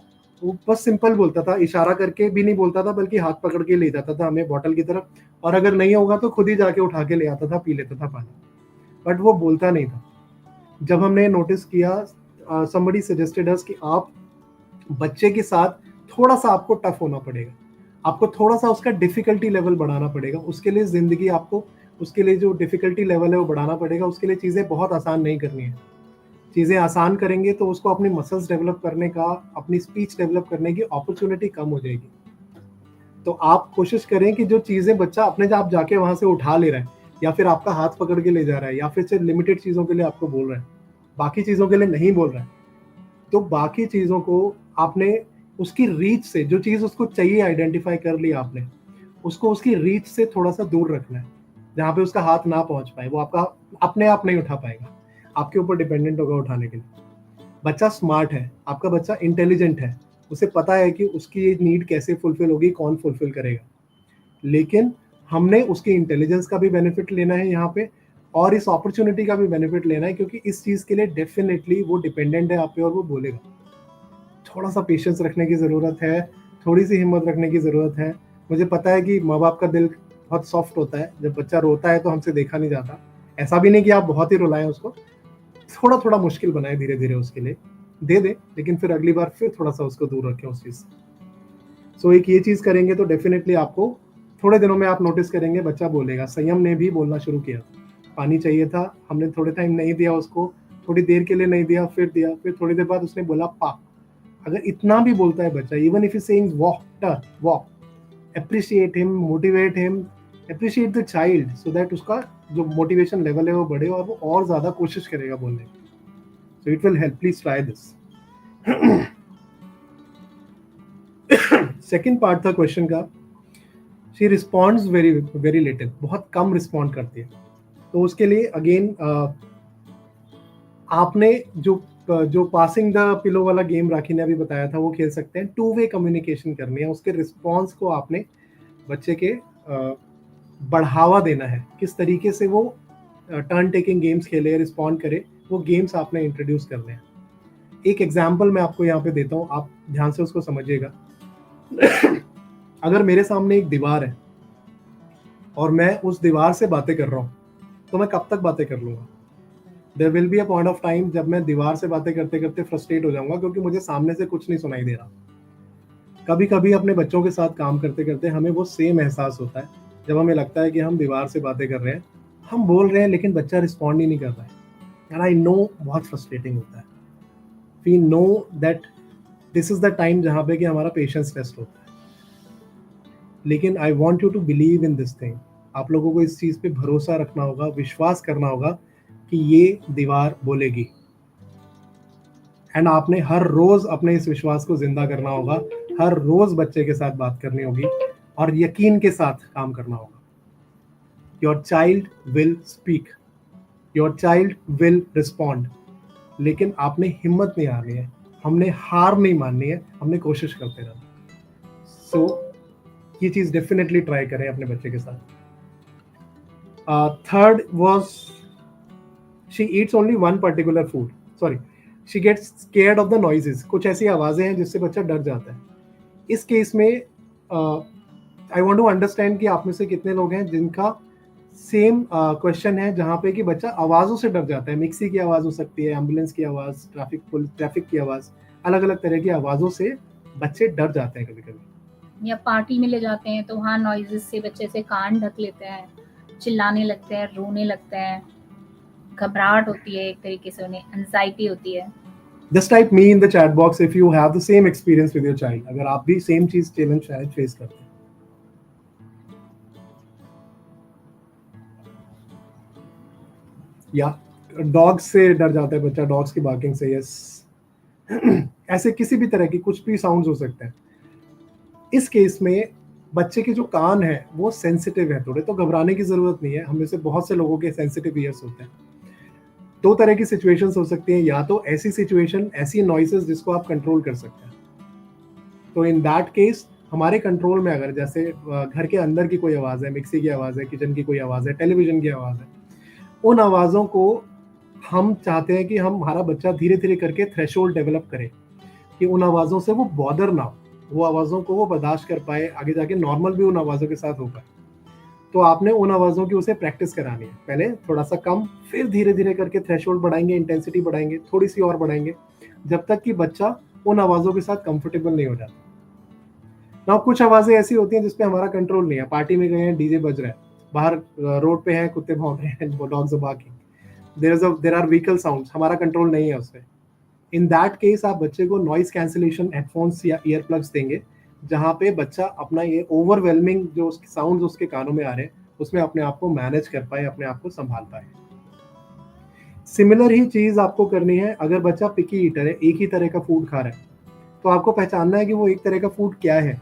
वो बस सिंपल बोलता था, इशारा करके भी नहीं बोलता था, बल्कि हाथ पकड़ के ले जाता था हमें बॉटल की तरफ, और अगर नहीं होगा तो खुद ही जाके उठा के ले आता था, पी लेता था पानी, बट वो बोलता नहीं था। जब हमने नोटिस किया, somebody suggested us कि आप बच्चे के साथ थोड़ा सा आपको टफ होना पड़ेगा, आपको थोड़ा सा उसका डिफिकल्टी लेवल बढ़ाना पड़ेगा। उसके लिए जिंदगी आपको, उसके लिए जो डिफिकल्टी लेवल है वो बढ़ाना पड़ेगा। उसके लिए चीज़ें बहुत आसान नहीं करनी है। चीज़ें आसान करेंगे तो उसको अपनी मसल्स डेवलप करने का, अपनी स्पीच डेवलप करने की अपॉर्चुनिटी कम हो जाएगी। तो आप कोशिश करें कि जो चीज़ें बच्चा अपने आप जाके वहाँ से उठा ले रहा है, या फिर आपका हाथ पकड़ के ले जा रहा है, या फिर सिर्फ लिमिटेड चीज़ों के लिए आपको बोल रहा है, बाकी चीज़ों के लिए नहीं बोल रहा है, तो बाकी चीज़ों को आपने उसकी रीच से, जो चीज़ उसको चाहिए आइडेंटिफाई कर लिया आपने, उसको उसकी रीच से थोड़ा सा दूर रखना है, जहाँ पे उसका हाथ ना पहुँच पाए। वो आपका अपने आप नहीं उठा पाएगा, आपके ऊपर डिपेंडेंट होगा उठाने के लिए। बच्चा स्मार्ट है, आपका बच्चा इंटेलिजेंट है, उसे पता है कि उसकी ये नीड कैसे फुलफिल होगी, कौन फुलफिल करेगा। लेकिन हमने उसके इंटेलिजेंस का भी बेनिफिट लेना है यहाँ पे, और इस अपॉर्चुनिटी का भी बेनिफिट लेना है, क्योंकि इस चीज़ के लिए डेफिनेटली वो डिपेंडेंट है आप पे और वो बोलेगा। थोड़ा सा पेशेंस रखने की ज़रूरत है, थोड़ी सी हिम्मत रखने की ज़रूरत है। मुझे पता है कि माँ बाप का दिल बहुत सॉफ्ट होता है, जब बच्चा रोता है तो हमसे देखा नहीं जाता। ऐसा भी नहीं कि आप बहुत ही रुलाएं उसको, थोड़ा थोड़ा मुश्किल बनाए धीरे धीरे उसके लिए, दे दे, लेकिन फिर अगली बार फिर थोड़ा सा उसको दूर रखें उस चीज़ से। सो एक ये चीज़ करेंगे तो डेफिनेटली आपको थोड़े दिनों में आप नोटिस करेंगे बच्चा बोलेगा। संयम ने भी बोलना शुरू किया, पानी चाहिए था, हमने थोड़े टाइम नहीं दिया उसको, थोड़ी देर के लिए नहीं दिया, फिर दिया, फिर थोड़ी देर बाद उसने बोला पा। अगर इतना भी बोलता है बच्चा, even if he saying walk, appreciate him, motivate him, appreciate the child, so that उसका जो मोटिवेशन लेवल है वो बढ़े और वो और ज्यादा कोशिश करेगा बोलने की। So it will help, please try this. Second part था क्वेश्चन का, शी रिस्पॉन्ड्स वेरी लिटिल, बहुत कम रिस्पॉन्ड करती है। तो उसके लिए अगेन आपने जो पासिंग द पिलो वाला गेम राखी ने अभी बताया था वो खेल सकते हैं। 2 वे कम्युनिकेशन करनी है, उसके रिस्पॉन्स को आपने बच्चे के बढ़ावा देना है, किस तरीके से वो टर्न टेकिंग गेम्स खेले, रिस्पॉन्ड करे, वो गेम्स आपने इंट्रोड्यूस करने हैं। एक एग्जाम्पल मैं आपको यहाँ पे देता हूँ, आप ध्यान से उसको समझिएगा। अगर मेरे सामने एक दीवार है और मैं उस दीवार से बातें कर रहा हूँ, तो मैं कब तक बातें कर लूंगा? There will be a point of time जब मैं दीवार से बातें करते करते फ्रस्ट्रेट हो जाऊंगा, क्योंकि मुझे सामने से कुछ नहीं सुनाई दे रहा। कभी कभी अपने बच्चों के साथ काम करते करते हमें वो सेम एहसास होता है, जब हमें लगता है कि हम दीवार से बातें कर रहे हैं, हम बोल रहे हैं लेकिन बच्चा रिस्पॉन्ड ही नहीं कर रहा है। एंड आई नो बहुत फ्रस्ट्रेटिंग होता है। We know that this is the time जहाँ पे कि हमारा पेशेंस टेस्ट होता है। लेकिन I want you to believe in this thing. आप लोगों को इस चीज पे भरोसा रखना होगा, विश्वास करना होगा कि ये दीवार बोलेगी। एंड आपने हर रोज अपने इस विश्वास को जिंदा करना होगा, हर रोज बच्चे के साथ बात करनी होगी और यकीन के साथ काम करना होगा। Your child will speak, your child will respond. लेकिन आपने हिम्मत नहीं हारनी है, हमने हार नहीं माननी है, हमने कोशिश करते रहना। सो ये चीज डेफिनेटली ट्राई करें अपने बच्चे के साथ। Third was she eats only one particular food, sorry, she gets scared of the noises. कुछ ऐसी आवाजें हैं जिससे बच्चा डर जाता है। इस केस में आई वांट टू अंडरस्टैंड कि आप में से कितने लोग हैं जिनका सेम क्वेश्चन है, जहाँ पे कि बच्चा आवाज़ों से डर जाता है। मिक्सी की आवाज़ हो सकती है, एम्बुलेंस की आवाज़, ट्रैफिक की आवाज़, अलग अलग तरह की आवाज़ों से बच्चे डर जाते हैं कभी कभी। या पार्टी में ले जाते हैं तो वहाँ नॉइजेस से बच्चे से कान ढक लेते हैं, चिल्लाने लगते हैं, रोने लगते हैं, घबराहट होती है, एक तरीके से उन्हें एंजाइटी होती है। Just type me in the chat box if you have the same experience with your child, अगर आप भी सेम चीज चैलेंज शायद फेस करते हैं। या डॉग्स से डर जाता है बच्चा, डॉग्स की बार्किंग से, यस। ऐसे किसी भी तरह की कुछ भी साउंड्स हो सकते हैं। इस केस में बच्चे के जो कान है वो सेंसिटिव है थोड़े, तो घबराने की जरूरत नहीं है। हम में से बहुत से लोगों के सेंसिटिव ईयर्स होते हैं। दो तरह की सिचुएशंस हो सकती हैं, या तो ऐसी सिचुएशन, ऐसी नॉइसेस जिसको आप कंट्रोल कर सकते हैं। तो इन दैट केस हमारे कंट्रोल में अगर जैसे घर के अंदर की कोई आवाज़ है, मिक्सी की आवाज़ है, किचन की कोई आवाज़ है, टेलीविजन की आवाज़ है, उन आवाज़ों को हम चाहते हैं कि हमारा बच्चा धीरे धीरे करके थ्रेशोल्ड डेवलप करे, कि उन आवाज़ों से वो बॉदर ना हो, वो आवाज़ों को वो बर्दाश्त कर पाए, आगे जाके नॉर्मल भी उन आवाज़ों के साथ हो पाए। तो आपने उन आवाज़ों की उसे प्रैक्टिस करानी है। पहले थोड़ा सा कम, फिर धीरे धीरे करके थ्रेशोल्ड बढ़ाएंगे, इंटेंसिटी बढ़ाएंगे, थोड़ी सी और बढ़ाएंगे, जब तक कि बच्चा उन आवाज़ों के साथ कंफर्टेबल नहीं हो जाता। ना कुछ आवाज़ें ऐसी होती हैं जिसपे हमारा कंट्रोल नहीं है। पार्टी में गए हैं, डीजे बज रहा है, बाहर रोड पे हैं, कुत्ते भौंक रहे हैं, dogs are barking, there are vehicle sounds, हमारा कंट्रोल नहीं है उसपे। इन दैट केस आप बच्चे को नॉइज कैंसिलेशन हेडफोन्स या ईयर प्लग्स देंगे, जहाँ पे बच्चा अपना ये ओवरवेलमिंग जो उसके साउंड्स उसके कानों में आ रहे हैं उसमें अपने आप को मैनेज कर पाए, अपने आप को संभाल पाए। सिमिलर ही चीज आपको करनी है अगर बच्चा पिकी ईटर है, एक ही तरह का फूड खा रहा है, तो आपको पहचानना है कि वो एक तरह का फूड क्या है,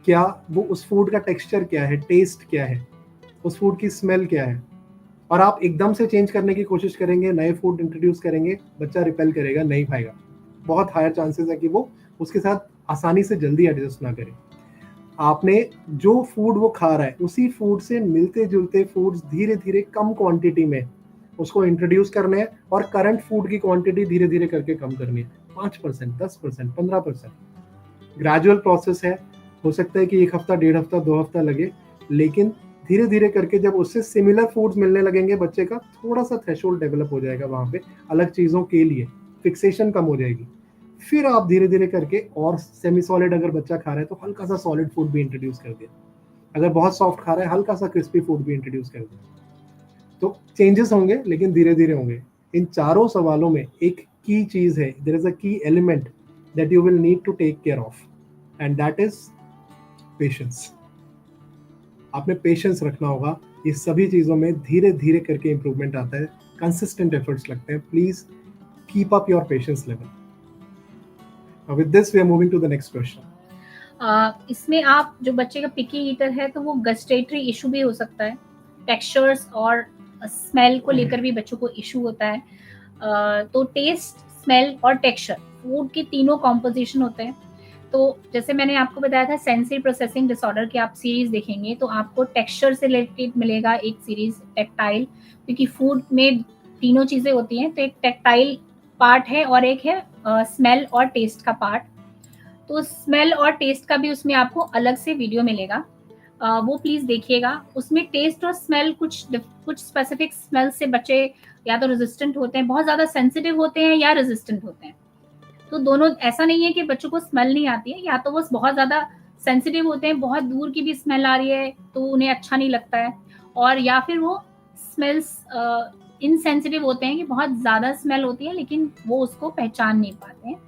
क्या वो उस फूड का टेक्सचर क्या है, टेस्ट क्या है, उस फूड की स्मेल क्या है। और आप एकदम से चेंज करने की कोशिश करेंगे, नए फूड इंट्रोड्यूस करेंगे, बच्चा रिपेल करेगा, नहीं खाएगा। बहुत हायर चांसेस है कि वो उसके साथ आसानी से जल्दी एडजस्ट ना करे। आपने जो फूड वो खा रहा है उसी फूड से मिलते जुलते फूड्स धीरे धीरे कम क्वांटिटी में उसको इंट्रोड्यूस करने हैं, और करंट फूड की क्वांटिटी धीरे धीरे करके कम करनी है। 5%, 10%, 15%, ग्रेजुअल प्रोसेस है। हो सकता है कि एक हफ्ता, 1.5 हफ्ता, 2 हफ्ता लगे, लेकिन धीरे धीरे करके जब उससे सिमिलर फूड्स मिलने लगेंगे, बच्चे का थोड़ा सा थ्रेशोल्ड डेवलप हो जाएगा, वहां पे अलग चीजों के लिए फिक्सेशन कम हो जाएगी। फिर आप धीरे धीरे करके, और सेमी सॉलिड अगर बच्चा खा रहा है तो हल्का सा सॉलिड फूड भी इंट्रोड्यूस कर दिया, अगर बहुत सॉफ्ट खा रहा है हल्का सा क्रिस्पी फूड भी इंट्रोड्यूस कर दिया। तो चेंजेस होंगे, लेकिन धीरे धीरे होंगे। इन चारों सवालों में एक की चीज है, there is a key element that you will need to take care of, and that is patience. आपने पेशेंस रखना होगा। ये सभी चीजों में धीरे धीरे करके इंप्रूवमेंट आता है, कंसिस्टेंट एफर्ट्स लगते हैं। Please keep up your patience level. With this we are moving to the next question. इसमें आप जो बच्चे का पिकी ईटर है तो वो गस्टेटरी इशू भी हो सकता है, टेक्सचर्स और स्मेल को लेकर भी बच्चों को इशू होता है। तो टेस्ट, स्मेल और टेक्सचर, फूड के तीनों कॉम्पोजिशन होते हैं। तो जैसे मैंने आपको बताया था सेंसरी प्रोसेसिंग डिसऑर्डर की आप सीरीज देखेंगे तो आपको टेक्सचर से रिलेटेड मिलेगा एक सीरीज, टैक्टाइल, क्योंकि फूड में तीनों चीजें होती हैं। तो एक टैक्टाइल पार्ट है और एक है स्मेल और टेस्ट का पार्ट। तो स्मेल और टेस्ट का भी उसमें आपको अलग से वीडियो मिलेगा। वो प्लीज देखिएगा। उसमें टेस्ट और स्मेल, कुछ स्पेसिफिक स्मेल से बच्चे या तो रेजिस्टेंट होते हैं, बहुत ज्यादा सेंसिटिव होते हैं, या रेजिस्टेंट होते हैं। तो दोनों, ऐसा नहीं है कि बच्चों को स्मेल नहीं आती है, या तो वो बहुत ज्यादा सेंसिटिव होते हैं, बहुत दूर की भी स्मेल आ रही है तो उन्हें अच्छा नहीं लगता है, और या फिर वो स्मेल्स इनसेंसिटिव होते हैं कि बहुत ज्यादा स्मेल होती है लेकिन वो उसको पहचान नहीं पाते हैं।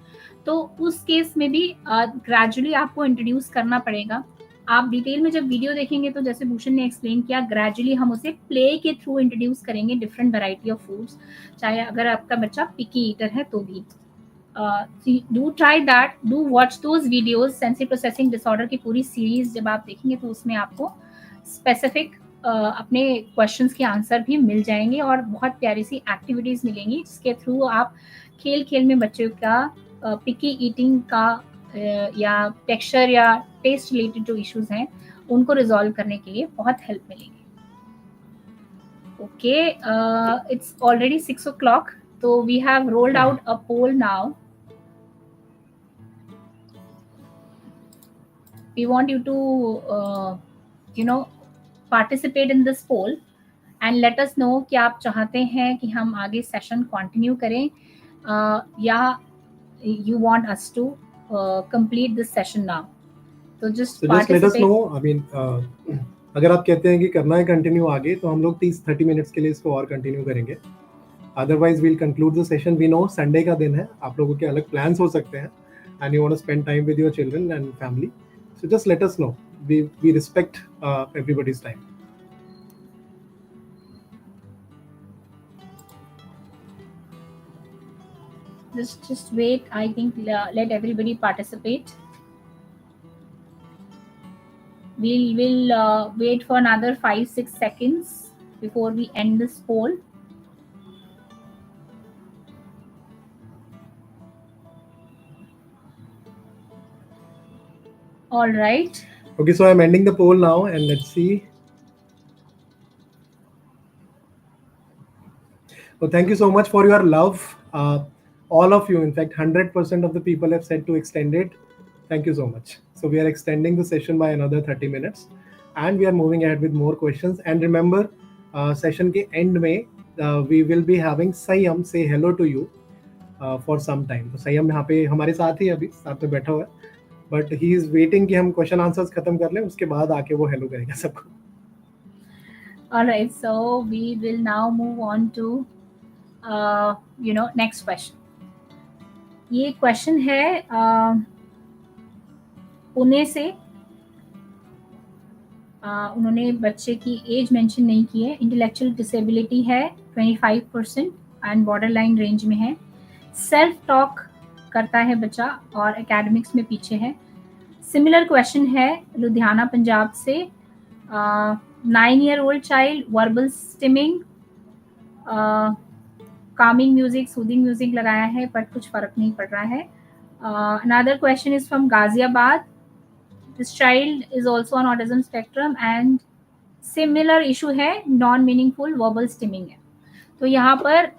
तो उस केस में भी ग्रेजुअली आपको इंट्रोड्यूस करना पड़ेगा। आप डिटेल में जब वीडियो देखेंगे तो जैसे भूषण ने एक्सप्लेन किया, ग्रेजुअली हम उसे प्ले के थ्रू इंट्रोड्यूस करेंगे डिफरेंट वैरायटी ऑफ फूड्स, चाहे अगर आपका बच्चा पिकी ईटर है तो भी। Do try that, do watch those videos. Sensory processing disorder की पूरी सीरीज जब आप देखेंगे तो उसमें आपको स्पेसिफिक अपने क्वेश्चंस के आंसर भी मिल जाएंगे, और बहुत प्यारी सी एक्टिविटीज मिलेंगी जिसके थ्रू आप खेल खेल में बच्चों का पिकी ईटिंग का या टेक्सचर या टेस्ट रिलेटेड जो इश्यूज हैं उनको रिजॉल्व करने के लिए बहुत हेल्प मिलेगी। Okay, it's already 6 o'clock, so we have rolled out a poll now. We want you to participate in this poll and let us know कि आप चाहते हैं कि हम आगे सेशन कंटिन्यू करें या you want us to complete this session now. So just let us know. I mean, अगर आप कहते हैं कि करना है कंटिन्यू आगे, तो हम लोग 30-30 मिनट्स के लिए इसको और कंटिन्यू करेंगे। Otherwise we'll conclude the session. We know Sunday का दिन है, आप लोगों के अलग प्लान्स हो सकते हैं, and you want to spend time with your children and family, so just let us know. We respect everybody's time. Just wait. I think let everybody participate. We'll wait for another 5-6 seconds before we end this poll. All right. Okay, so I'm ending the poll now, and let's see. So thank you so much for your love. All of you, in fact, 100% of the people have said to extend it. Thank you so much. So we are extending the session by another 30 minutes, and we are moving ahead with more questions. And remember, session के end में we will be having Sayam say hello to you for some time. तो Sayam यहाँ पे हमारे साथ ही अभी साथ में बैठा हुआ है, but he is waiting कि हम question answers खत्म कर लें, उसके बाद आके वो hello करेगा सबको। All right, so we will now move on to next question. ये क्वेश्चन है पुणे से। उन्होंने बच्चे की एज मेंशन नहीं की है। इंटेलेक्चुअल डिसेबिलिटी है 25% एंड बॉर्डर लाइन रेंज में है। सेल्फ टॉक करता है बच्चा और एकेडमिक्स में पीछे है। सिमिलर क्वेश्चन है लुधियाना पंजाब से। 9-year-old child, verbal stimming, calming music, soothing music लगाया है पर कुछ फर्क नहीं पड़ रहा है। Another question is from Ghaziabad. This child is also on autism spectrum and similar issue है, non meaningful verbal stimming है। तो यहाँ पर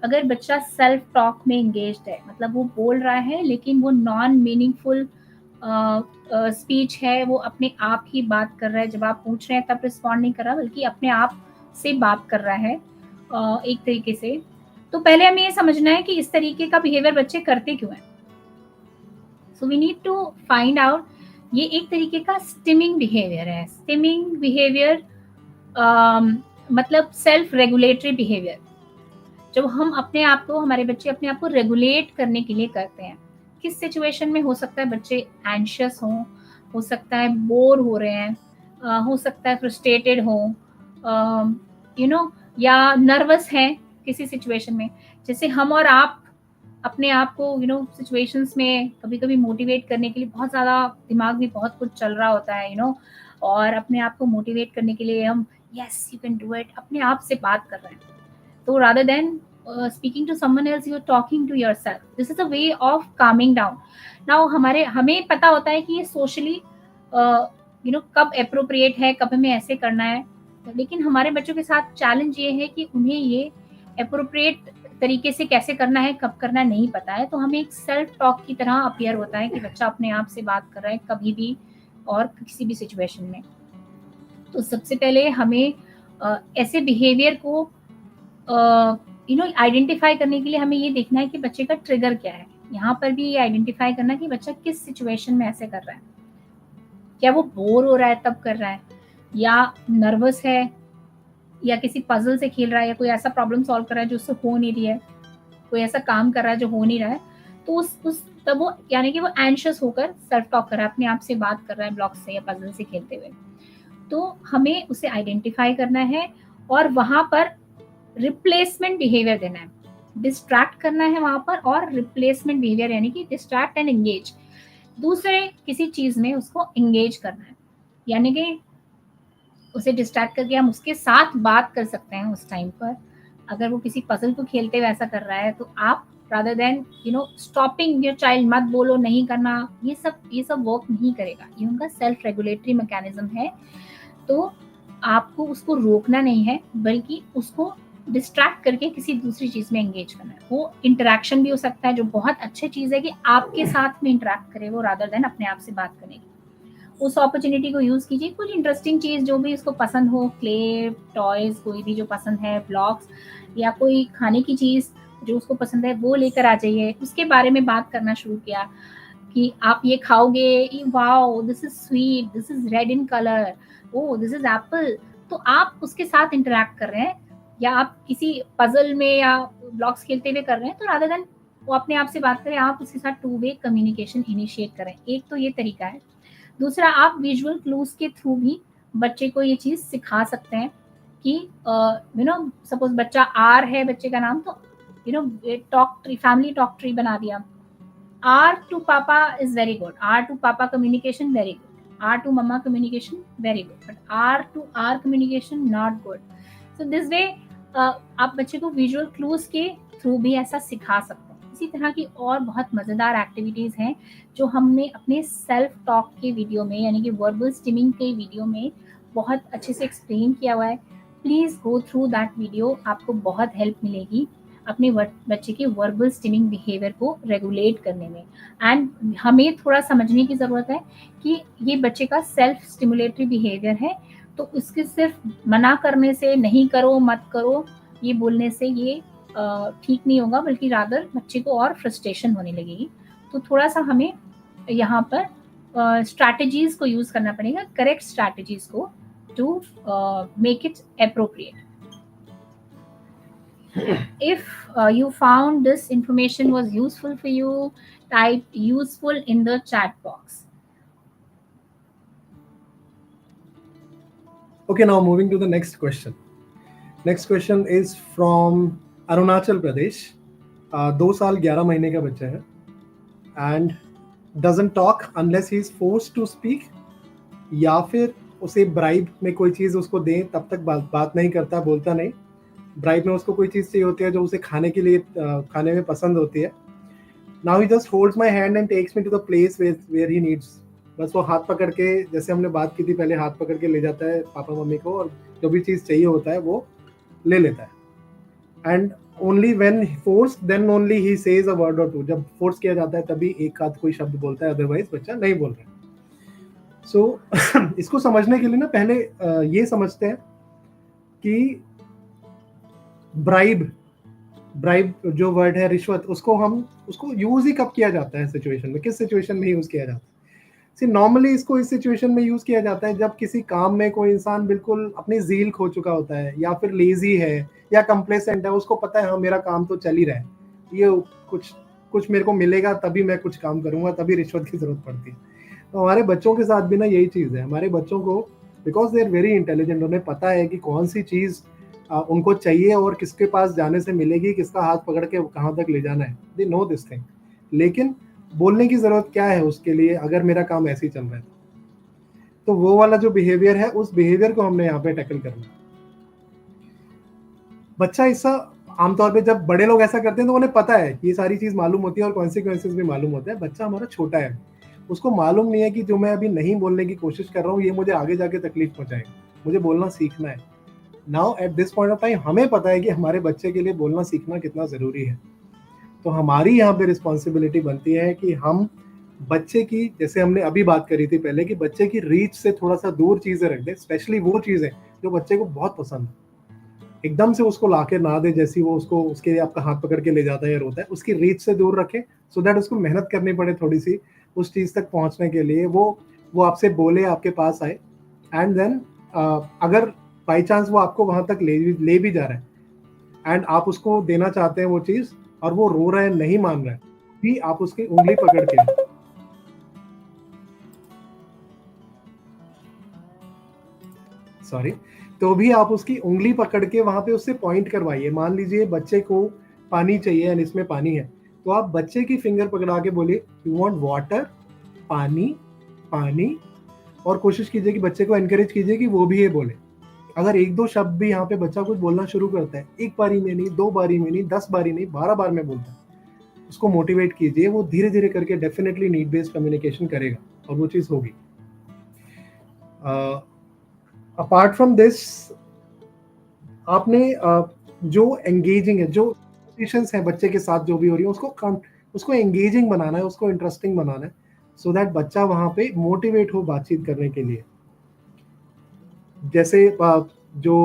अगर बच्चा सेल्फ टॉक में एंगेज्ड है, मतलब वो बोल रहा है लेकिन वो नॉन मीनिंगफुल स्पीच है, वो अपने आप ही बात कर रहा है, जब आप पूछ रहे हैं तब रिस्पॉन्ड नहीं कर रहा बल्कि अपने आप से बात कर रहा है एक तरीके से। तो पहले हमें ये समझना है कि इस तरीके का बिहेवियर बच्चे करते क्यों हैं। So we need to find out. ये एक तरीके का स्टिमिंग बिहेवियर है। स्टिमिंग बिहेवियर मतलब सेल्फ रेगुलेटरी बिहेवियर, जब हम अपने आप को, हमारे बच्चे अपने आप को रेगुलेट करने के लिए करते हैं। किस सिचुएशन में हो सकता है बच्चे एंशियस हों, हो सकता है बोर हो रहे हैं, हो सकता है फ्रस्ट्रेटेड हों, या नर्वस हैं किसी सिचुएशन में। जैसे हम और आप अपने आप को सिचुएशंस में कभी कभी मोटिवेट करने के लिए बहुत ज़्यादा दिमाग में बहुत कुछ चल रहा होता है और अपने आप को मोटिवेट करने के लिए हम yes you can do it अपने आप से बात कर रहे हैं। तो rather than speaking to someone else, you're talking to yourself. This is a way of calming down. Now हमें पता होता है कि ये socially कब appropriate है, कब हमें ऐसे करना है, लेकिन हमारे बच्चों के साथ चैलेंज ये है कि उन्हें ये appropriate तरीके से कैसे करना है, कब करना नहीं पता है। तो हमें एक सेल्फ टॉक की तरह अपीयर होता है कि बच्चा अपने आप से बात कर रहा है कभी भी और किसी भी सिचुएशन में। तो सबसे पहले हमें ऐसे बिहेवियर को आइडेंटिफाई करने के लिए हमें ये देखना है कि बच्चे का ट्रिगर क्या है। यहाँ पर भी ये आइडेंटिफाई करना कि बच्चा किस सिचुएशन में ऐसे कर रहा है। क्या वो बोर हो रहा है तब कर रहा है, या नर्वस है, या किसी पजल से खेल रहा है, या कोई ऐसा प्रॉब्लम सॉल्व कर रहा है जो उससे हो नहीं रही है, कोई ऐसा काम कर रहा है जो हो नहीं रहा है, तो उस तब वो यानी कि वो एंशियस होकर सेल्फ टॉक कर रहा है, अपने आप से बात कर रहा है ब्लॉक से या पजल से खेलते हुए। तो हमें उसे आइडेंटिफाई करना है और वहां पर रिप्लेसमेंट बिहेवियर देना है, डिस्ट्रैक्ट करना है वहां पर, और रिप्लेसमेंट बिहेवियर यानी कि डिस्ट्रैक्ट एंड एंगेज, दूसरे किसी चीज में उसको एंगेज करना है। यानी कि उसे डिस्ट्रैक्ट करके हम उसके साथ बात कर सकते हैं उस टाइम पर। अगर वो किसी पजल को खेलते हुए ऐसा कर रहा है तो आप rather than stopping your child, मत बोलो, नहीं करना, ये सब वर्क नहीं करेगा। ये उनका सेल्फ रेगुलेटरी मैकेनिज्म है। तो आपको उसको रोकना नहीं है, बल्कि उसको डिस्ट्रैक्ट करके किसी दूसरी चीज में एंगेज करना है। वो इंटरेक्शन भी हो सकता है, जो बहुत अच्छी चीज है कि आपके साथ में इंटरेक्ट करे वो, रादर देन अपने आप से बात करने की। उस अपॉर्चुनिटी को यूज कीजिए, कुछ इंटरेस्टिंग चीज जो भी उसको पसंद हो, क्ले, टॉयज, कोई भी जो पसंद है, ब्लॉक्स, या कोई खाने की चीज जो उसको पसंद है वो लेकर आ जाइए। उसके बारे में बात करना शुरू किया कि आप ये खाओगे, wow this is sweet, this is red in colour, oh this is apple. तो आप उसके साथ इंटरेक्ट कर रहे हैं, या आप किसी पजल में या ब्लॉक्स खेलते हुए कर रहे हैं, तो रादर देन वो अपने आप से बात करें, आप उसके साथ 2 वे कम्युनिकेशन इनिशिएट करें। एक तो ये तरीका है। दूसरा, आप विजुअल क्लूज के थ्रू भी बच्चे को ये चीज सिखा सकते हैं कि सपोज बच्चा आर है बच्चे का नाम, तो talk tree, family talk tree बना दिया। R to Papa is very good. R to Papa communication very good. R to Mama communication very good. But R to R communication not good. So this way आप बच्चे को visual clues के through भी ऐसा सिखा सकते हैं। इसी तरह की और बहुत मज़ेदार एक्टिविटीज़ हैं जो हमने अपने सेल्फ टॉक के वीडियो में, यानी कि वर्बल स्टिमिंग के वीडियो में बहुत अच्छे से एक्सप्लेन किया हुआ है। Please go through that video, आपको बहुत हेल्प मिलेगी अपने बच्चे के वर्बल स्टिमिंग बिहेवियर को रेगुलेट करने में। एंड हमें थोड़ा समझने की ज़रूरत है कि ये बच्चे का सेल्फ स्टिमुलेटरी बिहेवियर है, तो उसके सिर्फ मना करने से, नहीं करो, मत करो, ये बोलने से ये ठीक नहीं होगा, बल्कि रादर बच्चे को और फ्रस्ट्रेशन होने लगेगी। तो थोड़ा सा हमें यहाँ पर स्ट्रैटेजीज को यूज़ करना पड़ेगा, करेक्ट स्ट्रैटेजीज को, to make it appropriate. If you found this information was useful for you, type useful in the chat box. Okay, now moving to the next question. Next question is from Arunachal Pradesh. 2 साल 11 महीने का बच्चा है and doesn't talk unless he is forced to speak, या फिर उसे bribe में कोई चीज़ उसको दें तब तक बात नहीं करता, बोलता नहीं। ब्राइब में उसको कोई चीज़ चाहिए होती है जो उसे खाने के लिए खाने में पसंद होती है। Now he just holds my hand and takes me to the place where he needs. बस वो हाथ पकड़ के, जैसे हमने बात की थी पहले, हाथ पकड़ के ले जाता है पापा मम्मी को, और जो भी चीज़ चाहिए होता है वो ले लेता है। And only when forced, then only he says a word or two. जब फोर्स किया जाता है तभी एक आध कोई शब्द बोलता है, अदरवाइज बच्चा नहीं बोल रहा है। So इसको समझने के लिए ना पहले ये समझते हैं कि ब्राइब जो वर्ड है, रिश्वत, उसको यूज ही कब किया जाता है सिचुएशन में, किस सिचुएशन में यूज किया जाता है। नॉर्मली इसको इस सिचुएशन में यूज किया जाता है जब किसी काम में कोई इंसान बिल्कुल अपनी ज़ील खो चुका होता है, या फिर लेजी है, या कंप्लेसेंट है, उसको पता है हाँ मेरा काम तो चल ही रहा है, ये कुछ मेरे को मिलेगा तभी मैं कुछ काम करूंगा, तभी रिश्वत की जरूरत पड़ती है। तो हमारे बच्चों के साथ भी ना यही चीज़ है। हमारे बच्चों को, because they are very intelligent, उन्हें पता है कि कौन सी चीज़ उनको चाहिए और किसके पास जाने से मिलेगी, किसका हाथ पकड़ के कहाँ तक ले जाना है। They know this thing. लेकिन बोलने की ज़रूरत क्या है उसके लिए, अगर मेरा काम ऐसे ही चल रहा है तो वो वाला जो बिहेवियर है, उस बिहेवियर को हमने यहाँ पे टैकल करना है। बच्चा ऐसा आमतौर पे, जब बड़े लोग ऐसा करते हैं तो उन्हें पता है, ये सारी चीज़ मालूम होती है और कॉन्सिक्वेंसेस भी मालूम होते हैं। बच्चा हमारा छोटा है, उसको मालूम नहीं है कि जो मैं अभी नहीं बोलने की कोशिश कर रहा हूँ ये मुझे आगे जाके तकलीफ पहुँचाएगा, मुझे बोलना सीखना है। Now at this point of time हमें पता है कि हमारे बच्चे के लिए बोलना सीखना कितना ज़रूरी है। तो हमारी यहाँ पे रिस्पॉन्सिबिलिटी बनती है कि हम बच्चे की, जैसे हमने अभी बात करी थी पहले, कि बच्चे की रीच से थोड़ा सा दूर चीजें रख दे, स्पेशली वो चीजें जो बच्चे को बहुत पसंद है। एकदम से उसको लाके ना दे, जैसी वो उसको उसके आपका हाथ पकड़ के ले जाता है या रोता है, उसकी रीच से दूर रखे, सो दैट उसको मेहनत करनी पड़े थोड़ी सी उस चीज तक पहुंचने के लिए, वो आपसे बोले, आपके पास आए, एंड देन अगर बाई चांस वो आपको वहां तक ले भी जा रहा है एंड आप उसको देना चाहते हैं वो चीज, और वो रो रहा है, नहीं मान रहा है, भी आप उसकी उंगली पकड़ के, सॉरी, तो भी आप उसकी उंगली पकड़ के वहां पे उससे पॉइंट करवाइए। मान लीजिए बच्चे को पानी चाहिए एंड इसमें पानी है, तो आप बच्चे की फिंगर पकड़ा के बोलिए यू वांट वाटर, पानी, पानी, और कोशिश कीजिए कि बच्चे को एनकरेज कीजिए कि वो भी ये बोले। अगर एक दो शब्द भी यहाँ पे बच्चा कुछ बोलना शुरू करता है, एक बारी में नहीं, 2 बारी में नहीं, 10 बारी नहीं, 12 बार में बोलता है, उसको मोटिवेट कीजिए, वो धीरे धीरे करके डेफिनेटली नीड बेस्ड कम्युनिकेशन करेगा और वो चीज होगी। अपार्ट फ्रॉम दिस, आपने जो एंगेजिंग है, जो कन्वर्सेशंस है बच्चे के साथ जो भी हो रही है, उसको एंगेजिंग बनाना है, उसको इंटरेस्टिंग बनाना है, सो दैट बच्चा वहां पे मोटिवेट हो बातचीत करने के लिए। जैसे जो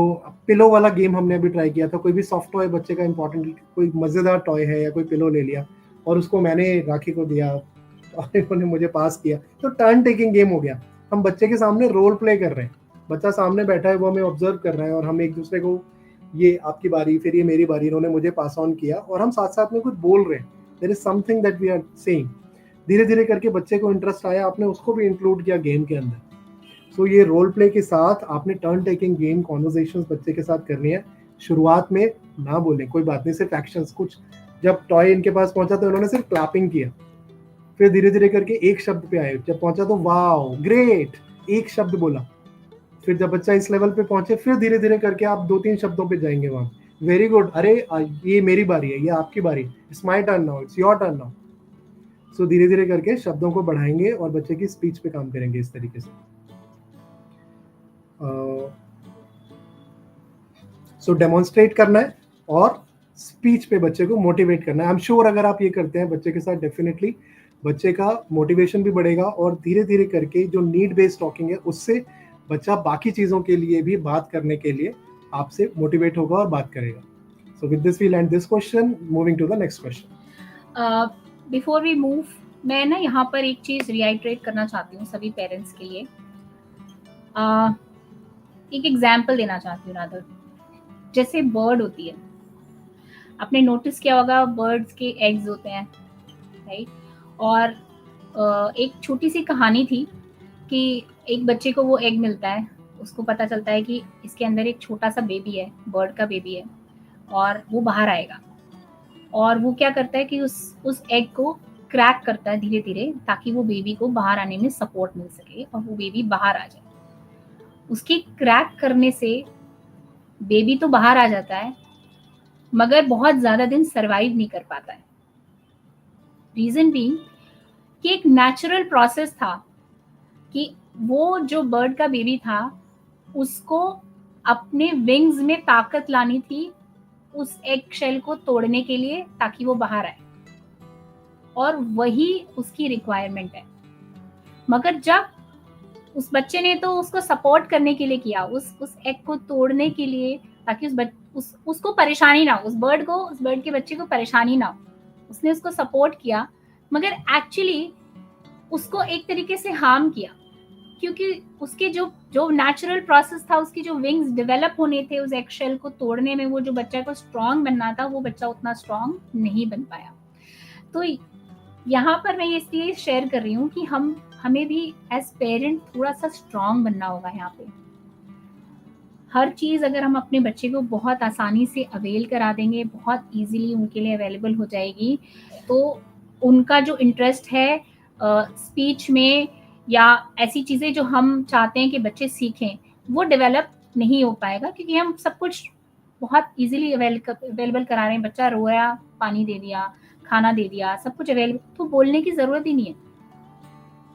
पिलो वाला गेम हमने अभी ट्राई किया था, कोई भी सॉफ्ट टॉय बच्चे का इंपॉर्टेंट, कोई मजेदार टॉय है या कोई पिलो ले लिया और उसको मैंने राखी को दिया और इन्होंने मुझे पास किया, तो टर्न टेकिंग गेम हो गया। हम बच्चे के सामने रोल प्ले कर रहे हैं, बच्चा सामने बैठा है, वो हमें ऑब्जर्व कर रहा है, और हम एक दूसरे को, ये आपकी बारी, फिर ये मेरी बारी, इन्होंने मुझे पास ऑन किया, और हम साथ साथ में कुछ बोल रहे हैं, there is something that we are saying. धीरे धीरे करके बच्चे को इंटरेस्ट आया, आपने उसको भी इंक्लूड किया गेम के अंदर। सो ये रोल प्ले के साथ आपने टर्न टेकिंग गेम कॉन्वर्सेशंस बच्चे के साथ करनी है। शुरुआत में ना बोलें, कोई बात नहीं, सिर्फ एक्शंस, कुछ जब टॉय इनके पास पहुंचा तो उन्होंने सिर्फ क्लैपिंग किया, फिर धीरे धीरे करके एक शब्द पे आए, जब पहुंचा तो वाओ ग्रेट, एक शब्द बोला, फिर जब बच्चा इस लेवल पे पहुंचे, फिर धीरे धीरे करके आप 2-3 शब्दों पे जाएंगे वहां, वेरी गुड, अरे ये मेरी बारी है, ये आपकी बारी, it's my turn now, it's your turn now. So धीरे धीरे करके शब्दों को बढ़ाएंगे और बच्चे की स्पीच पे काम करेंगे इस तरीके से। सो डेमोन्स्ट्रेट करना है और स्पीच पे बच्चे को मोटिवेट करना है। आई एम श्योर अगर आप ये करते हैं बच्चे के साथ, डेफिनेटली बच्चे का मोटिवेशन भी बढ़ेगा, और धीरे धीरे करके जो नीड बेस्ड टॉकिंग है उससे बच्चा बाकी चीजों के लिए भी बात करने के लिए आपसे मोटिवेट होगा और बात करेगा। So with this we land this question, moving to the next question. Before we move, मैं ना यहाँ पर एक चीज रिआइटरेट करना चाहती हूँ सभी पेरेंट्स के लिए। एक एग्जाम्पल देना चाहती हूँ रादर। जैसे बर्ड होती है, आपने नोटिस किया होगा बर्ड्स के एग्स होते हैं, राइट? और एक छोटी सी कहानी थी कि एक बच्चे को वो एग मिलता है, उसको पता चलता है कि इसके अंदर एक छोटा सा बेबी है, बर्ड का बेबी है, और वो बाहर आएगा। और वो क्या करता है कि उस एग को क्रैक करता है धीरे धीरे, ताकि वो बेबी को बाहर आने में सपोर्ट मिल सके और वो बेबी बाहर आ जाए। उसकी क्रैक करने से बेबी तो बाहर आ जाता है, मगर बहुत ज्यादा दिन सरवाइव नहीं कर पाता है। रीजन बीइंग कि एक नेचुरल प्रोसेस था कि वो जो बर्ड का बेबी था, उसको अपने विंग्स में ताकत लानी थी उस एग शेल को तोड़ने के लिए, ताकि वो बाहर आए, और वही उसकी रिक्वायरमेंट है। मगर जब उस बच्चे ने तो उसको सपोर्ट करने के लिए किया, उस एग को तोड़ने के लिए, ताकि उसको परेशानी ना हो, उस बर्ड के बच्चे को परेशानी ना हो, उसने उसको सपोर्ट किया, मगर एक्चुअली उसको एक तरीके से हार्म किया, क्योंकि उसके जो नेचुरल प्रोसेस था, उसकी जो विंग्स डेवलप होने थे उस एग शेल को तोड़ने में, वो जो बच्चा को स्ट्रांग बनना था, वो बच्चा उतना स्ट्रांग नहीं बन पाया। तो यहाँ पर मैं ये इसलिए शेयर कर रही हूँ कि हमें भी एज पेरेंट थोड़ा सा स्ट्रांग बनना होगा। यहाँ पे हर चीज अगर हम अपने बच्चे को बहुत आसानी से अवेल करा देंगे, बहुत इजीली उनके लिए अवेलेबल हो जाएगी, तो उनका जो इंटरेस्ट है स्पीच में या ऐसी चीजें जो हम चाहते हैं कि बच्चे सीखें, वो डेवलप नहीं हो पाएगा, क्योंकि हम सब कुछ बहुत इजीली अवेलेबल करा रहे हैं। बच्चा रोया, पानी दे दिया, खाना दे दिया, सब कुछ अवेलेबल, तो बोलने की जरूरत ही नहीं है।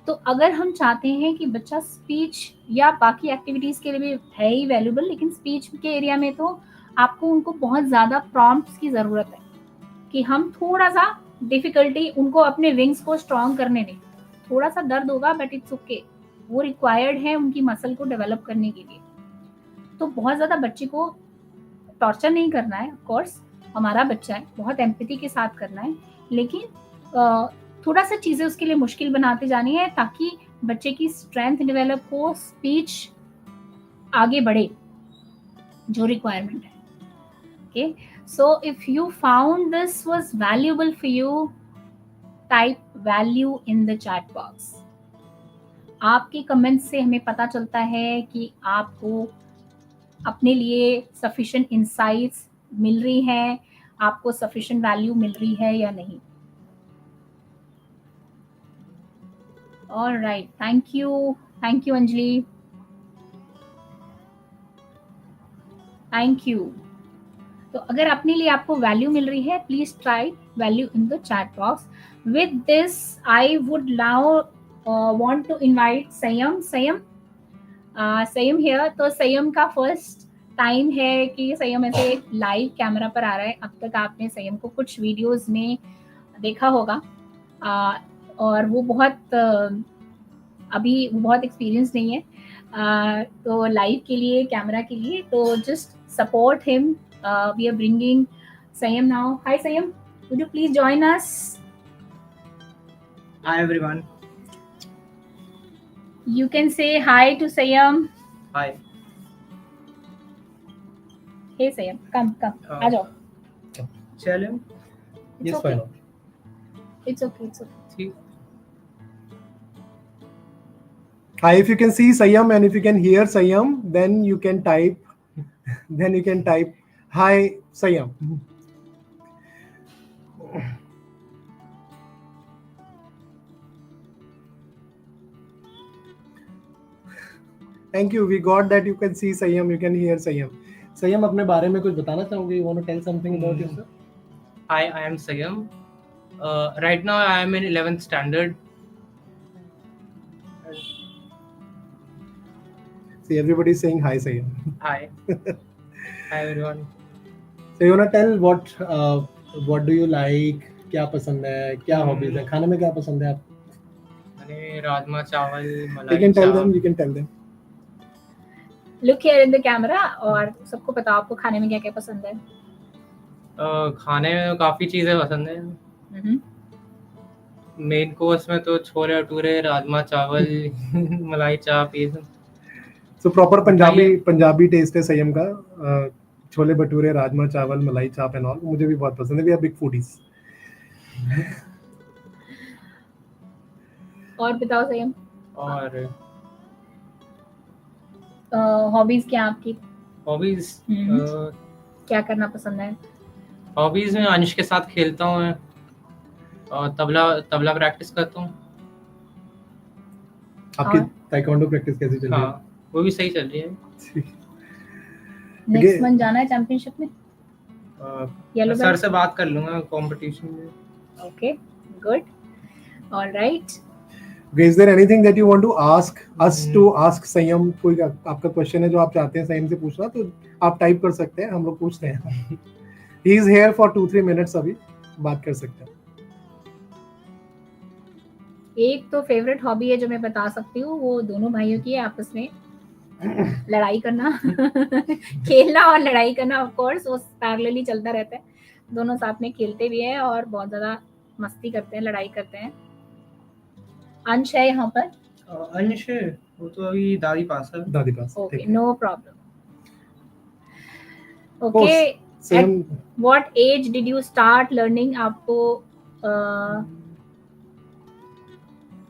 तो अगर हम चाहते हैं कि बच्चा स्पीच या बाकी एक्टिविटीज के लिए भी है ही वैल्यूबल, लेकिन स्पीच के एरिया में तो आपको उनको बहुत ज्यादा प्रॉम्प्ट्स की जरूरत है, कि हम थोड़ा सा डिफिकल्टी उनको अपने विंग्स को स्ट्रॉन्ग करने दें, थोड़ा सा दर्द होगा बट इट्स ओके, वो रिक्वायर्ड है उनकी मसल को डेवलप करने के लिए। तो बहुत ज़्यादा बच्चे को टॉर्चर नहीं करना है, ऑफ कोर्स हमारा बच्चा है, बहुत एम्पैथी के साथ करना है, लेकिन थोड़ा सा चीज़ें उसके लिए मुश्किल बनाते जानी है ताकि बच्चे की स्ट्रेंथ डेवलप हो, स्पीच आगे बढ़े जो रिक्वायरमेंट है। Okay, so if you found this was valuable for you, type value in the chat box. आपके कमेंट्स से हमें पता चलता है कि आपको अपने लिए सफिशिएंट इंसाइट्स मिल रही हैं, आपको सफिशिएंट वैल्यू मिल रही है या नहीं। Alright, thank you Anjali, thank you. तो अगर अपने लिए आपको वैल्यू मिल रही है, please try value in the chat box. With this I would now want to invite Sanyam here. तो संयम का फर्स्ट टाइम है कि संयम ऐसे लाइव कैमरा पर आ रहा है। अब तक आपने संयम को कुछ वीडियोस में देखा होगा और वो बहुत अभी वो बहुत एक्सपीरियंस नहीं है तो लाइव के लिए, कैमरा के लिए, तो just support him. We are bringing Sanyam now. Hi Sanyam, would you please join us? Hi everyone. You can say hi to Sayam. Hi. Hey Sayam, come. आ जाओ। चलो। Yes, why not? It's okay. ठीक। Hi, if you can see Sayam and if you can hear Sayam, then you can type hi Sayam. Thank you. We got that. You can see Sayam, you can hear Sayam. Sayam, अपने बारे में कुछ बताना चाहोगे? You want to tell something about yourself? Hi, I am Sayam. Right now I am in 11th standard. See, everybody is saying hi Sayam. Hi. Hi everyone. So you want to tell what do you like? क्या पसंद है? क्या hobbies है? खाने में क्या पसंद है आप? मैंने राजमा चावल, मलाई You can tell चावल। them. You can tell them. Look here in the camera और सबको बताओ आपको खाने में क्या क्या पसंद है। खाने में काफ़ी चीज़ें पसंद है। मेन कोर्स में तो छोले भटूरे, राजमा चावल, मलाई चाप, ये सब। So proper पंजाबी टेस्ट है संयम का। छोले भटूरे, राजमा चावल, मलाई चाप एंड ऑल मुझे भी बहुत पसंद है। We are big foodies. और बताओ संयम, और हॉबीज क्या आपकी? हॉबीज क्या करना पसंद है? हॉबीज में अंश के साथ खेलता हूँ और तबला प्रैक्टिस करता हूँ। आपकी ताइक्वांडो प्रैक्टिस कैसी चल रही है? वो भी सही चल रही है। नेक्स्ट मंथ जाना है चैंपियनशिप में? येलो सर से बात कर लूंगा कंपटीशन में। Okay, good, alright. Is there anything that you want to ask us to ask संयम? कोई आपका क्वेश्चन है जो आप चाहते हैं संयम से पूछना, तो आप टाइप कर सकते हैं, हम लोग पूछते हैं। He is here for 2-3 minutes, अभी बात कर सकते हैं। एक तो फेवरेट हॉबी है जो मैं बता सकती हूँ, वो दोनों भाइयों की है, आपस में लड़ाई करना। खेलना और लड़ाई करना, ऑफ कोर्स वो पैरेलली चलता रहता है। दोनों साथ में खेलते भी हैं और बहुत ज्यादा मस्ती करते हैं, लड़ाई करते हैं। अंश है यहाँ पर? अंश वो तो अभी दादी पास है। Okay, no problem. Okay, at what age did you start learning? आपको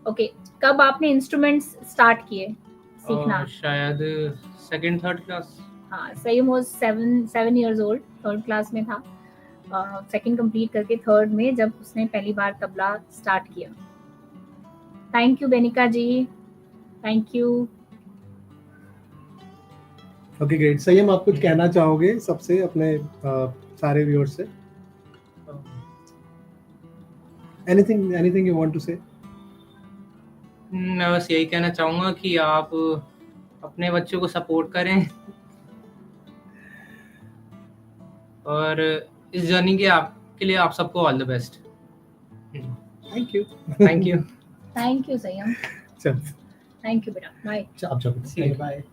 ओके, कब आपने इंस्ट्रूमेंट्स स्टार्ट किए सीखना? शायद 2nd-3rd क्लास। हाँ, सही, वो 7 years old, 3rd क्लास में था। 2nd कंप्लीट करके 3rd में जब उसने पहली बार तबला स्टार्ट किया। Thank you Benika ji, thank you. Okay, great. Sanyam, आप कुछ कहना चाहोगे सबसे, अपने सारे व्यूअर्स से? एनीथिंग यू वांट टू से? मैं बस यही कहना चाहूँगा कि आप अपने बच्चों को सपोर्ट करें और इस जर्नी के लिए आप सबको all the best. Thank you. Thank you. Thank you संयम, चल थैंक यू बेटा, बाय। आप जाओ, bye.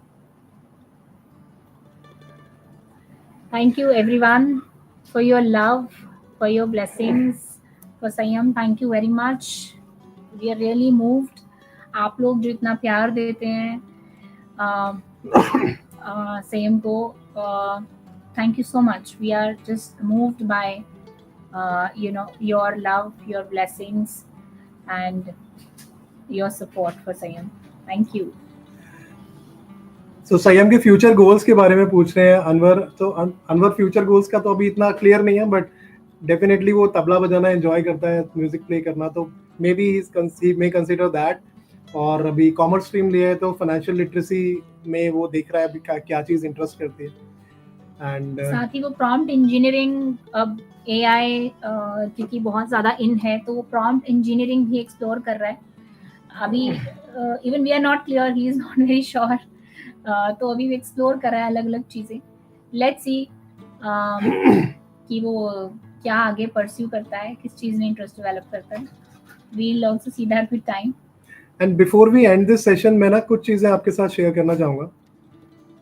Thank you everyone for your love, for your blessings. For Sayam, thank you very much. We are really moved. आप लोग जो इतना प्यार देते हैं Sayam को, thank you so much. We are just moved by your love, your blessings, and your support for Sayam. Thank you. So संयम के फ्यूचर गोल्स के बारे में पूछ रहे हैं अनवर। तो अनवर फ्यूचर गोल्स का तो अभी इतना क्लियर नहीं है, बट डेफिनेटली वो तबला बजाना एंजॉय करता है, म्यूजिक प्ले करना, तो may be he may consider that. और अभी कॉमर्स स्ट्रीम लिया है तो फाइनेंशियल लिटरेसी में वो देख रहा है अभी क्या चीज़ इंटरेस्ट करती है। एंड साथ ही वो प्रॉम्प्ट इंजीनियरिंग, अब एआई क्योंकि बहुत ज़्यादा इन है तो वो प्रॉम्प्ट इंजीनियरिंग भी एक्सप्लोर कर रहा है अभी। Even we are not clear, he is not very sure, तो अभी वो एक्सप्लोर कर रहा है अलग अलग चीज़ें। लेट्स सी कि वो क्या आगे परस्यू करता है, किस चीज़ में इंटरेस्ट डेवलप करता है। We will also see that with time. And before we end this session, मैं ना कुछ चीज़ें आपके साथ शेयर करना चाहूँगा।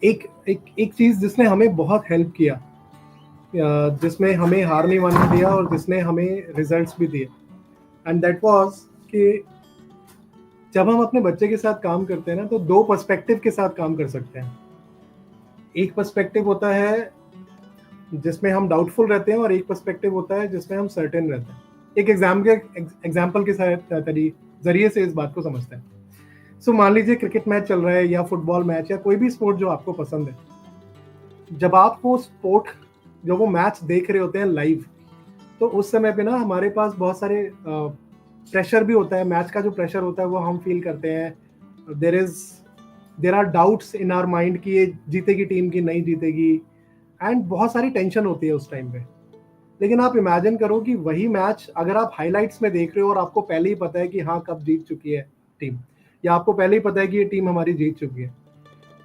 एक चीज़ जिसने हमें बहुत हेल्प किया, जिसमें हमें हार नहीं मानने दिया और जिसने हमें रिजल्ट्स भी दिए, एंड दैट वाज कि जब हम अपने बच्चे के साथ काम करते हैं ना, तो दो पर्सपेक्टिव के साथ काम कर सकते हैं। एक पर्सपेक्टिव होता है जिसमें हम डाउटफुल रहते हैं और एक पर्सपेक्टिव होता है जिसमें हम सर्टेन रहते हैं। एक एग्जाम्पल के साथ जरिए से इस बात को समझते हैं। सो मान लीजिए क्रिकेट मैच चल रहा है या फुटबॉल मैच या कोई भी स्पोर्ट जो आपको पसंद है। जब आप वो मैच देख रहे होते हैं लाइव, तो उस समय पे ना हमारे पास बहुत सारे प्रेशर भी होता है। मैच का जो प्रेशर होता है वो हम फील करते हैं। There are doubts in our mind कि ये जीतेगी टीम की नहीं जीतेगी, एंड बहुत सारी टेंशन होती है उस टाइम पे। लेकिन आप इमेजिन करो कि वही मैच अगर आप हाइलाइट्स में देख रहे हो और आपको पहले ही पता है कि हाँ कब जीत चुकी है टीम, या आपको पहले ही पता है कि ये टीम हमारी जीत चुकी है,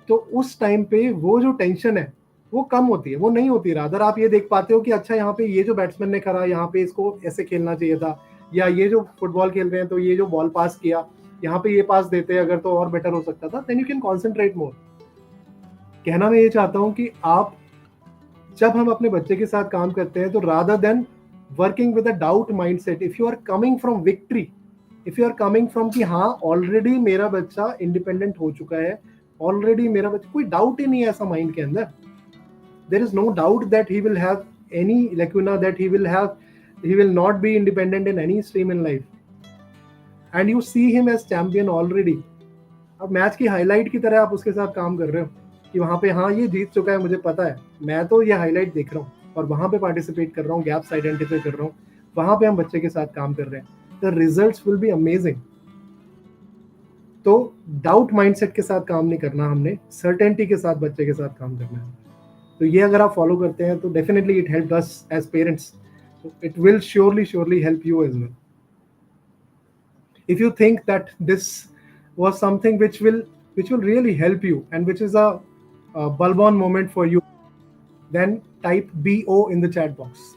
तो उस टाइम पे वो जो टेंशन है वो कम होती है, वो नहीं होती। रादर आप ये देख पाते हो कि अच्छा यहाँ पे ये जो बैट्समैन ने करा, यहाँ पे इसको ऐसे खेलना चाहिए था, या ये जो फुटबॉल खेल रहे हैं तो ये जो बॉल पास किया यहाँ पे ये पास देते अगर तो और बेटर हो सकता था। देन यू कैन कॉन्सेंट्रेट मोर। कहना मैं ये चाहता हूँ कि आप जब हम अपने बच्चे के साथ काम करते हैं तो rather than working with a doubt mindset, if you are coming from victory, if you are coming from कि हाँ ऑलरेडी मेरा बच्चा इंडिपेंडेंट हो चुका है, ऑलरेडी मेरा बच्चा, कोई डाउट ही नहीं है ऐसा माइंड के अंदर, there is no doubt that he will have any lacuna, that he will not be independent in any stream in life, and you see him as champion already। अब match की highlight की तरह आप उसके साथ काम कर रहे हो कि वहां पे हाँ ये जीत चुका है, मुझे पता है, मैं तो ये हाईलाइट देख रहा हूँ और वहां पे पार्टिसिपेट कर रहा हूँ, गैप्स आइडेंटिफाई कर रहा हूँ, वहां पे हम बच्चे के साथ काम कर रहे हैं, the results will be amazing. तो डाउट माइंडसेट के साथ काम नहीं करना, हमने सर्टेनिटी के साथ बच्चे के साथ काम करना है। तो ये अगर आप फॉलो करते हैं तो definitely it help us as parents, so it will surely help you as well. If you think that this was something which will really help you and which is a bulb on moment for you, then type BO in the chat box.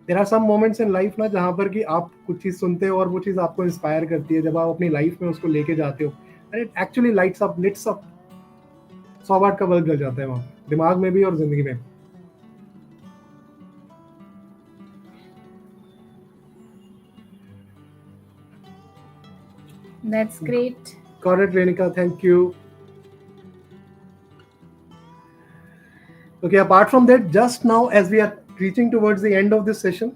There are some moments in life ना जहाँ पर कि आप कुछ चीज़ सुनते हो और वो चीज़ आपको इंस्पायर करती है, जब आप अपनी लाइफ में उसको लेके जाते हो, and it actually lights up 100 वाट का बल्ब जल जाता है वहाँ दिमाग में भी और जिंदगी में। That's great. Got it, Renika. Thank you. Okay, apart from that, just now as we are reaching towards the end of this session,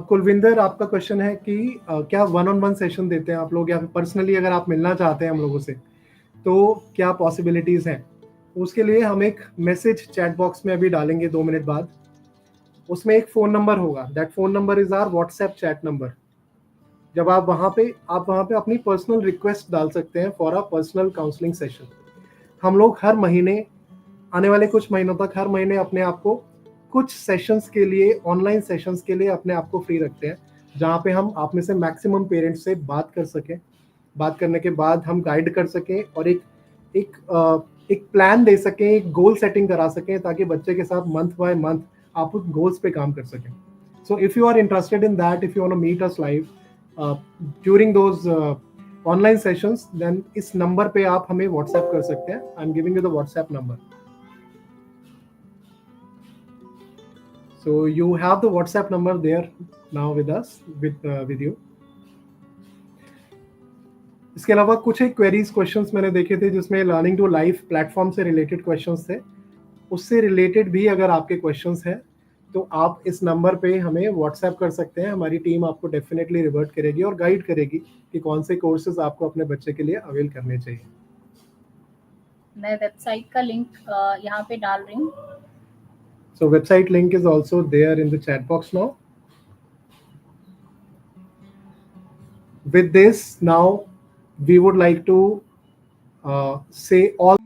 Kulwinder आपका क्वेश्चन है कि क्या 1-on-1 सेशन देते हैं आप लोग, या पर्सनली अगर आप मिलना चाहते हैं हम लोगों से तो क्या पॉसिबिलिटीज हैं? उसके लिए हम एक मैसेज चैट बॉक्स में अभी डालेंगे 2 मिनट बाद। उसमें एक फ़ोन नंबर होगा, that phone number is our WhatsApp chat number. जब आप वहाँ पे अपनी पर्सनल रिक्वेस्ट डाल सकते हैं for a personal counselling session. हम लोग हर महीने, आने वाले कुछ महीनों तक हर महीने अपने आप को कुछ सेशंस के लिए, ऑनलाइन सेशंस के लिए अपने आप को फ्री रखते हैं, जहाँ पे हम आप में से मैक्सिमम पेरेंट्स से बात कर सकें। बात करने के बाद हम गाइड कर सकें और एक प्लान दे सकें, एक गोल सेटिंग करा सकें, ताकि बच्चे के साथ मंथ बाय मंथ आप उस गोल्स पे काम कर सकें। So if you are interested in that, if you want to meet us live during those online sessions, then इस number पे आप हमें WhatsApp कर सकते हैं. I'm giving you the WhatsApp number. So you have the WhatsApp number there now with us, with you. इसके अलावा कुछ एक क्वेरीज क्वेश्चंस मैंने देखे थे जिसमें लर्निंग टू लाइफ प्लेटफॉर्म से रिलेटेड क्वेश्चंस थे. उससे रिलेटेड भी अगर आपके क्वेश्चंस हैं तो आप इस नंबर पे हमें व्हाट्सएप कर सकते हैं. हमारी टीम आपको डेफिनेटली रिवर्ट करेगी और गाइड करेगी कि कौन से कोर्सेज आपको अपने बच्चे के लिए अवेल करने चाहिए. मैं वेबसाइट का लिंक यहाँ पे डाल रही हूँ. So website link is also there in the chat box now. With this, now we would like to say all